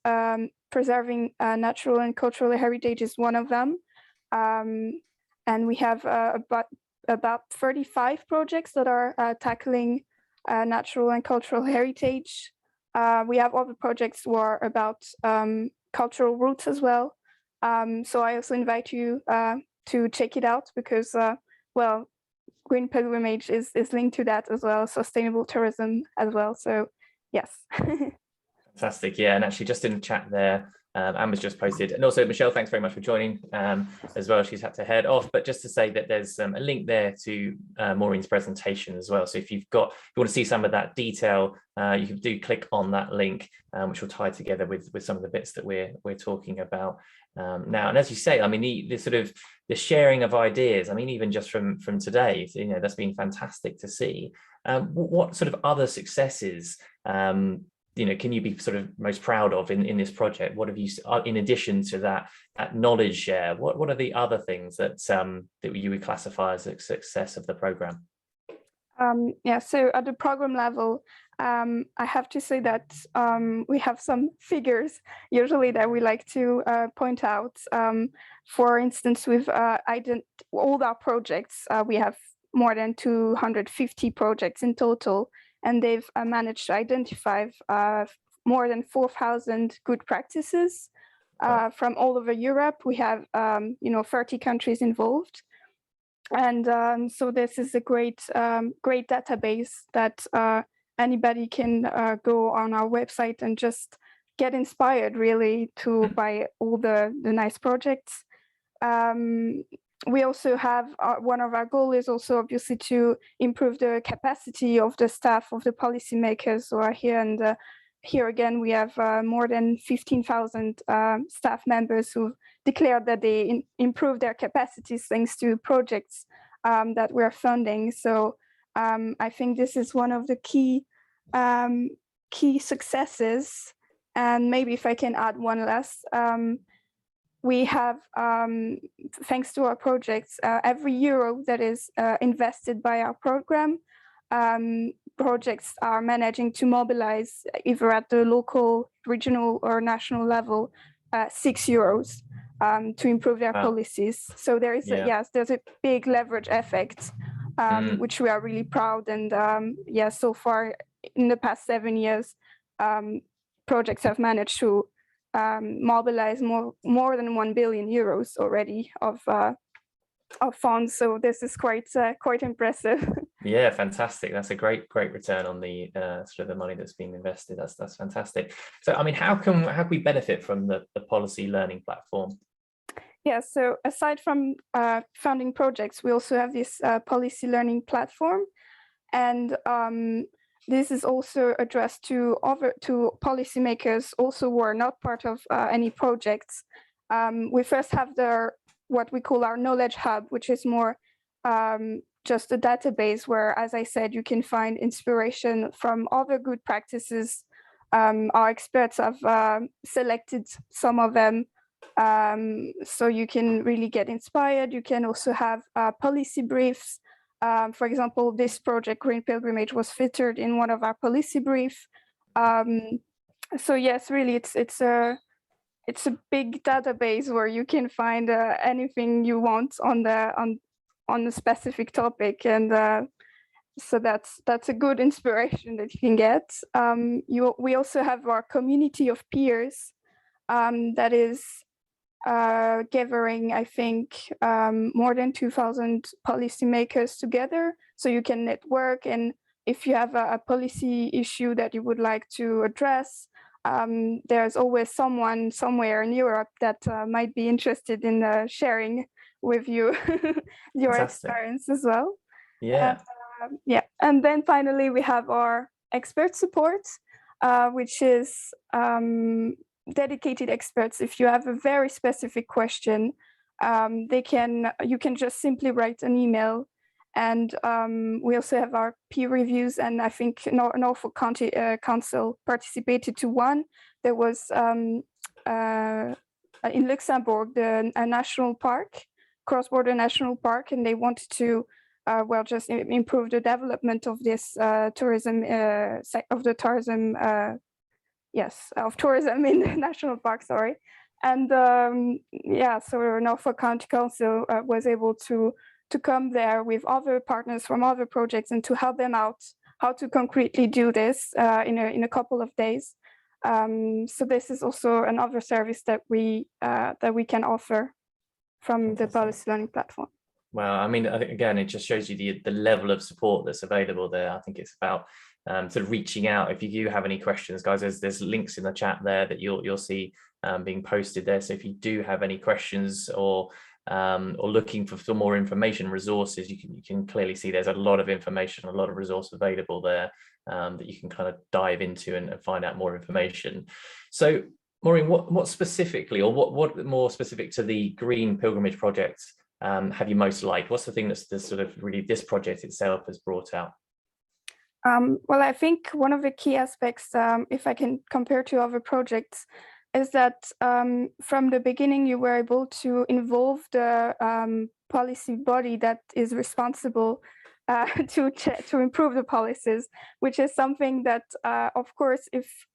Preserving natural and cultural heritage is one of them. And we have about 35 projects that are tackling natural and cultural heritage. We have other projects who are about cultural roots as well. So I also invite you to check it out because, well, green pilgrimage is linked to that as well, sustainable tourism as well. So yes.
Fantastic. Yeah, and actually just in the chat there, Amber's just posted, and also Michelle, thanks very much for joining as well. She's had to head off, but just to say that there's a link there to Maureen's presentation as well. So if you want to see some of that detail, you can do click on that link, which will tie together with some of the bits that we're talking about now. And as you say, I mean, the sort of the sharing of ideas, I mean, even just from today, that's been fantastic to see. What sort of other successes can you be sort of most proud of in this project? What have you, in addition to that knowledge share, what are the other things that you would classify as a success of the program?
Yeah, so at the program level, I have to say that we have some figures usually that we like to point out. For instance, with all our projects, we have more than 250 projects in total. And they've managed to identify more than 4,000 good practices from all over Europe. We have 30 countries involved, and so this is a great database that anybody can go on our website and just get inspired really by all the nice projects. We also have one of our goals is also obviously to improve the capacity of the staff of the policymakers who are here. And here again, we have more than 15,000 staff members who declared that they improve their capacities thanks to projects that we're funding. So I think this is one of the key successes. And maybe if I can add one last, we have, thanks to our projects, every euro that is invested by our program, projects are managing to mobilize either at the local, regional, or national level €6 to improve their policies. So there is there's a big leverage effect, which we are really proud. And so far in the past 7 years, projects have managed to mobilize more than €1 billion already of funds. So this is quite impressive.
Yeah, fantastic. That's a great return on the sort of the money that's being invested. That's fantastic. So I mean, how can we benefit from the policy learning platform?
Yeah, so aside from funding projects, we also have this policy learning platform, and this is also addressed to policymakers also who are not part of any projects. We first have what we call our knowledge hub, which is more just a database where, as I said, you can find inspiration from other good practices. Our experts have selected some of them, so you can really get inspired. You can also have policy briefs. For example, this project, Green Pilgrimage, was featured in one of our policy briefs. So yes, really, it's a big database where you can find anything you want on a specific topic, and so that's a good inspiration that you can get. We also have our community of peers that is gathering, I think, more than 2,000 policymakers together. So you can network, and if you have a policy issue that you would like to address, there's always someone somewhere in Europe that might be interested in sharing with you your experience as well.
Yeah.
And then finally, we have our expert support, which is dedicated experts. If you have a very specific question, you can just simply write an email. And we also have our peer reviews, and I think Norfolk County Council participated to one. There was in Luxembourg, a national park, cross-border national park, and they wanted to just improve the development of this tourism in the national park, sorry. And so Norfolk County Council was able to come there with other partners from other projects and to help them out how to concretely do this in a couple of days. So this is also another service that we can offer from the policy learning platform.
Well, I mean, I think, again, it just shows you the level of support that's available there. I think it's about sort of reaching out. If you do have any questions, guys, there's links in the chat there that you'll see being posted there. So if you do have any questions or looking for some more information, resources, you can clearly see there's a lot of information, a lot of resource available there that you can kind of dive into and find out more information. So Maureen, what specifically, or what more specific to the Green Pilgrimage project have you most liked? What's the thing that's sort of really this project itself has brought out?
Well, I think one of the key aspects, if I can compare to other projects, is that from the beginning you were able to involve the policy body that is responsible to improve the policies, which is something that, of course, if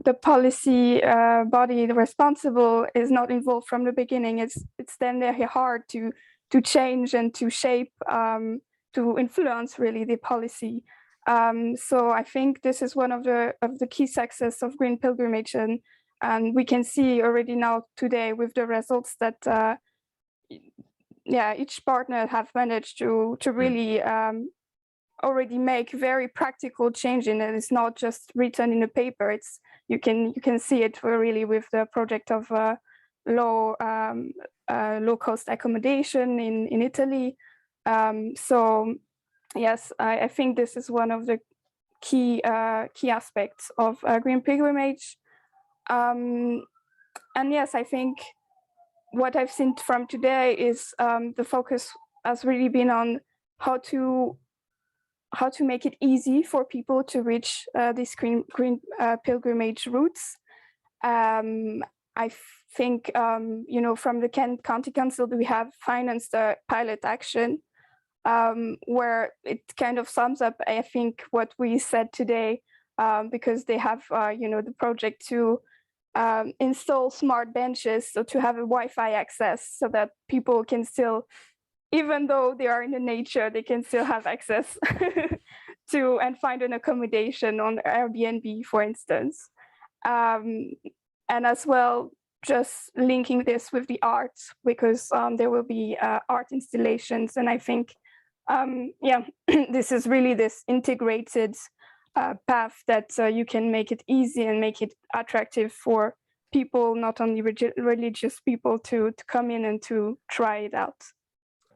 the policy body responsible is not involved from the beginning, it's then very hard to change and to shape, to influence really the policy. So I think this is one of the key success of Green Pilgrimage, and we can see already now today with the results that each partner have managed to really already make very practical change in it. It's not just written in a paper. It's you can see it really with the project of low cost accommodation in Italy. So yes, I think this is one of the key aspects of Green Pilgrimage. And yes, I think what I've seen from today is the focus has really been on how to make it easy for people to reach these green pilgrimage routes. I think, you know, from the Kent County Council, we have financed a pilot action where it kind of sums up, I think, what we said today, because they have, you know, the project to install smart benches, so to have a Wi-Fi access so that people can still, even though they are in the nature, they can still have access to and find an accommodation on Airbnb, for instance. And as well, just linking this with the arts, because there will be art installations. And I think, yeah, this is really this integrated path that you can make it easy and make it attractive for people, not only religious people, to come in and to try it out.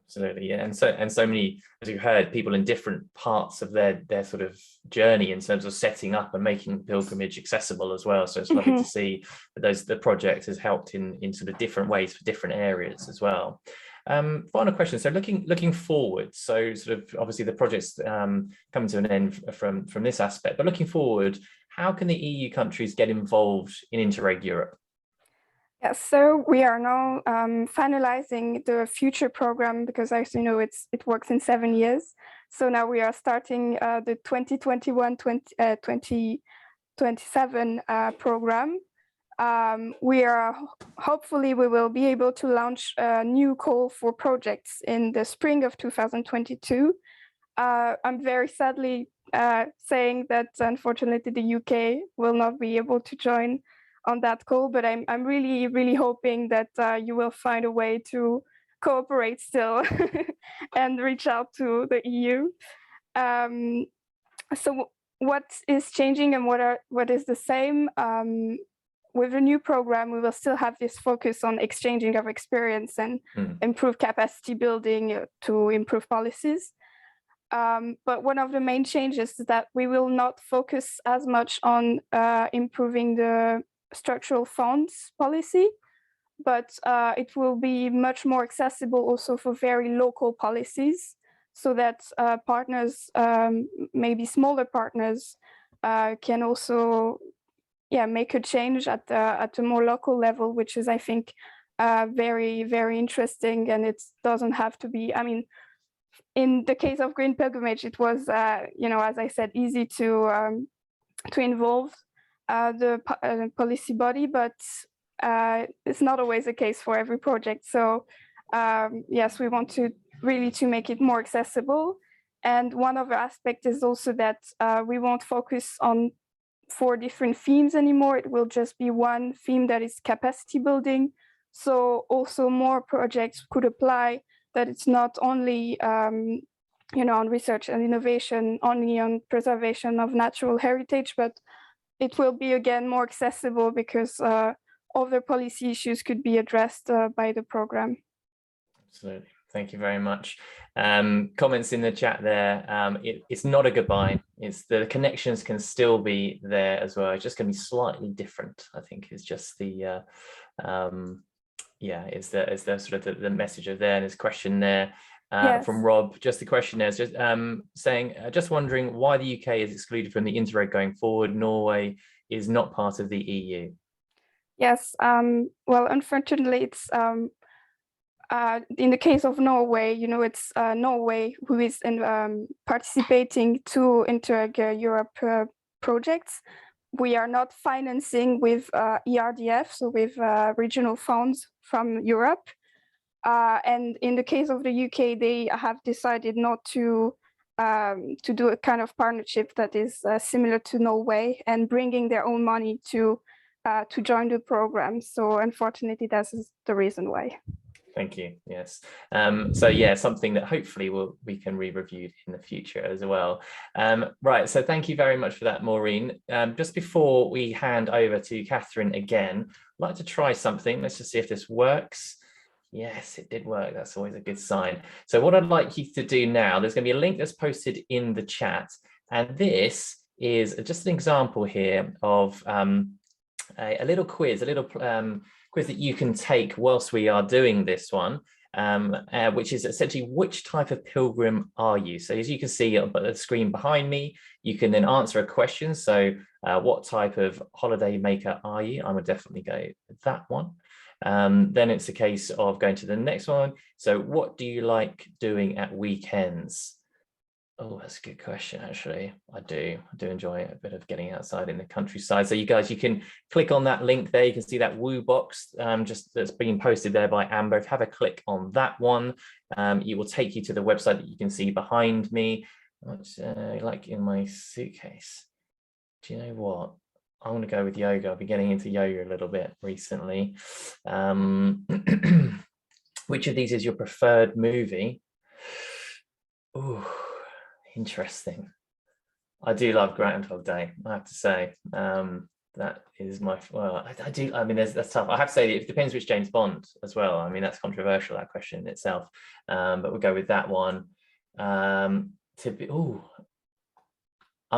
Absolutely, yeah, and so many, as you heard, people in different parts of their sort of journey in terms of setting up and making pilgrimage accessible as well. So it's lovely to see that the project has helped in sort of different ways for different areas as well. Final question. So looking forward, so sort of obviously the project's coming to an end from this aspect, but looking forward, how can the EU countries get involved in Interreg Europe?
Yes, so we are now finalizing the future program, because as you know, it works in 7 years. So now we are starting the 2021-2027 program. Hopefully we will be able to launch a new call for projects in the spring of 2022. I'm very sadly saying that unfortunately the UK will not be able to join on that call, but I'm really hoping that you will find a way to cooperate still and reach out to the EU. So what is changing and what is the same? With the new program, we will still have this focus on exchanging of experience and improve capacity building to improve policies. But one of the main changes is that we will not focus as much on improving the structural funds policy, but it will be much more accessible also for very local policies, so that partners, maybe smaller partners, can also make a change at a more local level, which is, I think, very interesting. And it doesn't have to be, I mean, in the case of Green Pilgrimage, it was, you know, as I said, easy to involve the policy body, but it's not always the case for every project. So yes, we want to really make it more accessible. And one other aspect is also that we won't focus on 4 different themes anymore. It will just be one theme, that is capacity building. So also more projects could apply, that it's not only you know, on research and innovation, only on preservation of natural heritage, but it will be again more accessible, because other policy issues could be addressed by the program.
Absolutely. Thank you very much. Comments in the chat there. It's not a goodbye. It's the connections can still be there as well. It's just going to be slightly different, I think, is just the is the sort of the message of there. And there's a question there from Rob. Just the question there is just saying, just wondering why the UK is excluded from the Interreg going forward. Norway is not part of the EU.
Yes. Well, unfortunately, it's in the case of Norway, you know, it's Norway who is participating to Interreg Europe projects. We are not financing with ERDF, so with regional funds from Europe. And in the case of the UK, they have decided not to do a kind of partnership that is similar to Norway, and bringing their own money to join the program. So unfortunately, that's the reason why.
Thank you. Yes. So yeah, something that hopefully we can re-review in the future as well. Right. So thank you very much for that, Maureen. Just before we hand over to Catherine again, I'd like to try something. Let's just see if this works. Yes, it did work. That's always a good sign. So what I'd like you to do now, there's going to be a link that's posted in the chat. And this is just an example here of a little quiz, quiz that you can take whilst we are doing this one. which is essentially which type of pilgrim are you? So as you can see on the screen behind me, you can then answer a question. So what type of holiday maker are you? I would definitely go with that one. Then it's a case of going to the next one. So what do you like doing at weekends? Oh, that's a good question, actually. I do enjoy a bit of getting outside in the countryside. So you guys, you can click on that link there. You can see that woo box just that's being posted there by Amber. If you have a click on that one, it will take you to the website that you can see behind me. What's like in my suitcase? Do you know what? I'm going to go with yoga. I've been getting into yoga a little bit recently. Which of these is your preferred movie? Oh, interesting. I do love Groundhog Day, I have to say. That is my, well, I do, I mean, that's tough. I have to say it depends which James Bond as well. I mean, that's controversial, that question in itself. But we'll go with that one. I'm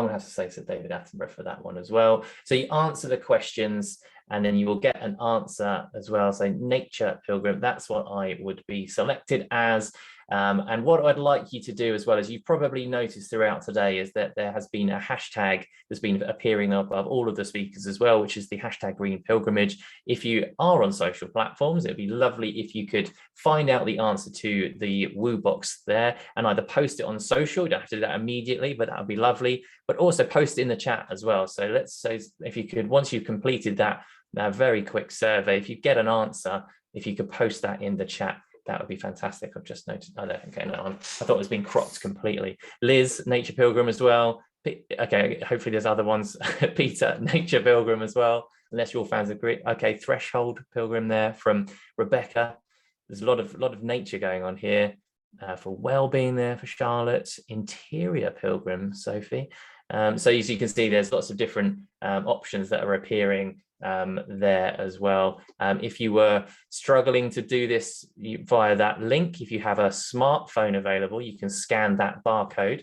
gonna have to say Sir David Attenborough for that one as well. So you answer the questions and then you will get an answer as well. So nature pilgrim, that's what I would be selected as. And what I'd like you to do as well, as you've probably noticed throughout today, is that there has been a hashtag that's been appearing above all of the speakers as well, which is the hashtag Green Pilgrimage. If you are on social platforms, it'd be lovely if you could find out the answer to the woo box there and either post it on social. You don't have to do that immediately, but that would be lovely. But also post it in the chat as well. So let's say if you could, once you've completed that very quick survey, if you get an answer, if you could post that in the chat, that would be fantastic. I've just noted. Oh, no, okay, no, I thought it was being cropped completely. Liz, Nature Pilgrim as well. Okay, hopefully there's other ones. Peter, Nature Pilgrim as well, unless you're all fans of Grit. Okay, Threshold Pilgrim there from Rebecca. There's a lot of nature going on here. For wellbeing there for Charlotte. Interior Pilgrim, Sophie. So as you can see, there's lots of different options that are appearing there as well. If you were struggling to do this via that link, if you have a smartphone available, you can scan that barcode,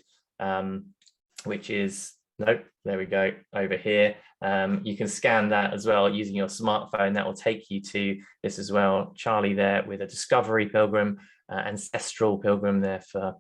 which is, nope, there we go, over here. You can scan that as well using your smartphone. That will take you to this as well. Charlie there with a Discovery Pilgrim, Ancestral Pilgrim there for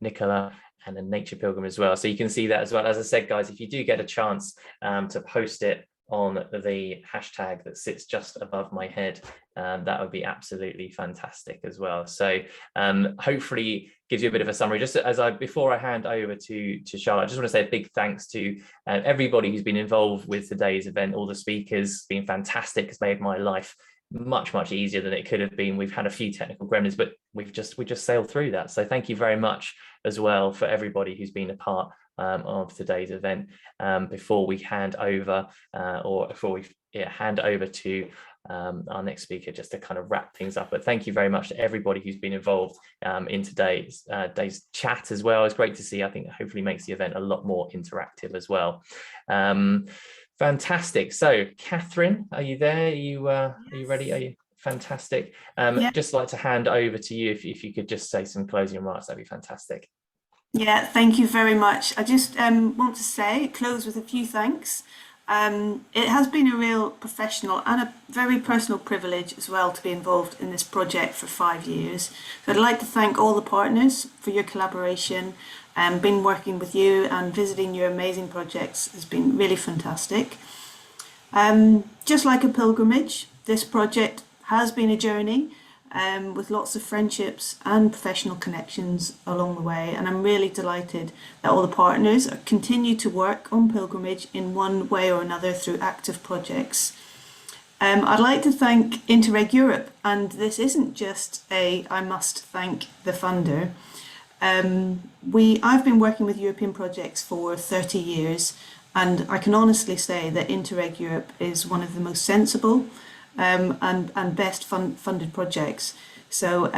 Nicola, and a Nature Pilgrim as well. So you can see that as well. As I said, guys, if you do get a chance to post it on the hashtag that sits just above my head, that would be absolutely fantastic as well. So hopefully gives you a bit of a summary. Just as before I hand over to Charlotte, I just want to say a big thanks to everybody who's been involved with today's event. All the speakers, been fantastic. It's made my life much easier than it could have been. We've had a few technical gremlins, but we just sailed through that. So thank you very much as well for everybody who's been a part of today's event. Before we hand over hand over to our next speaker, just to kind of wrap things up. But thank you very much to everybody who's been involved in today's chat as well. It's great to see. I think hopefully makes the event a lot more interactive as well. Fantastic. So Catherine, are you there? Are you ready? Are you? Fantastic. Yeah. Just like to hand over to you if you could just say some closing remarks, that'd be fantastic.
Yeah, thank you very much. I just want to close with a few thanks. It has been a real professional and a very personal privilege as well to be involved in this project for 5 years. So I'd like to thank all the partners for your collaboration. Been working with you and visiting your amazing projects has been really fantastic. Just like a pilgrimage, this project has been a journey with lots of friendships and professional connections along the way, and I'm really delighted that all the partners continue to work on pilgrimage in one way or another through active projects. I'd like to thank Interreg Europe, and this isn't just I must thank the funder. I've been working with European projects for 30 years, and I can honestly say that Interreg Europe is one of the most sensible and best funded projects. So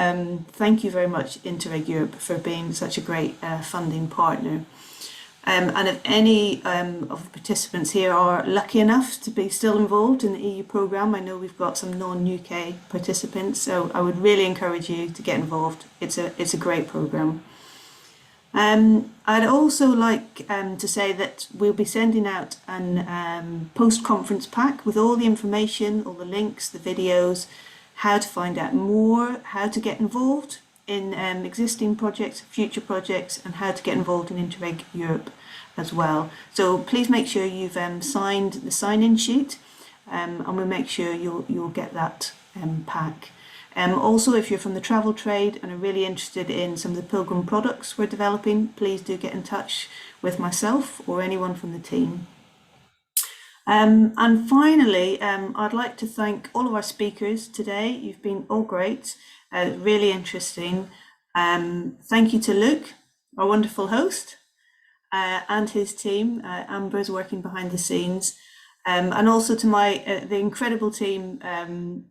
thank you very much, Interreg Europe, for being such a great funding partner. And if any of the participants here are lucky enough to be still involved in the EU programme, I know we've got some non-UK participants, so I would really encourage you to get involved. It's a great programme. I'd also like to say that we'll be sending out an post-conference pack with all the information, all the links, the videos, how to find out more, how to get involved in existing projects, future projects, and how to get involved in Interreg Europe as well. So please make sure you've signed the sign-in sheet, and we'll make sure you'll get that pack. Also, if you're from the travel trade and are really interested in some of the Pilgrim products we're developing, please do get in touch with myself or anyone from the team. And finally, I'd like to thank all of our speakers today. You've been all great, really interesting. Thank you to Luke, our wonderful host, and his team. Amber's working behind the scenes. And also to the incredible team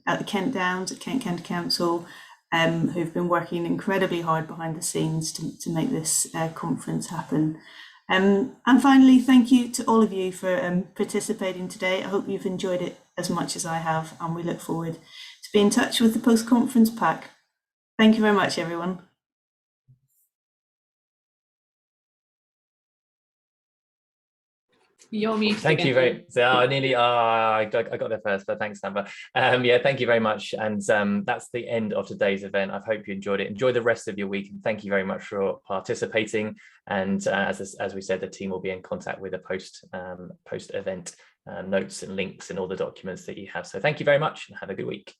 at the Kent Downs, at Kent County Council, who've been working incredibly hard behind the scenes to make this conference happen. And finally, thank you to all of you for participating today. I hope you've enjoyed it as much as I have, and we look forward to be in touch with the post-conference pack. Thank you very much, everyone.
You're muted
Thank
again.
you very so I got there first, but thanks, Amber. Yeah, thank you very much. And that's the end of today's event. I hope you enjoyed it. Enjoy the rest of your week, and thank you very much for participating. And as we said, the team will be in contact with the post event notes and links and all the documents that you have. So thank you very much, and have a good week.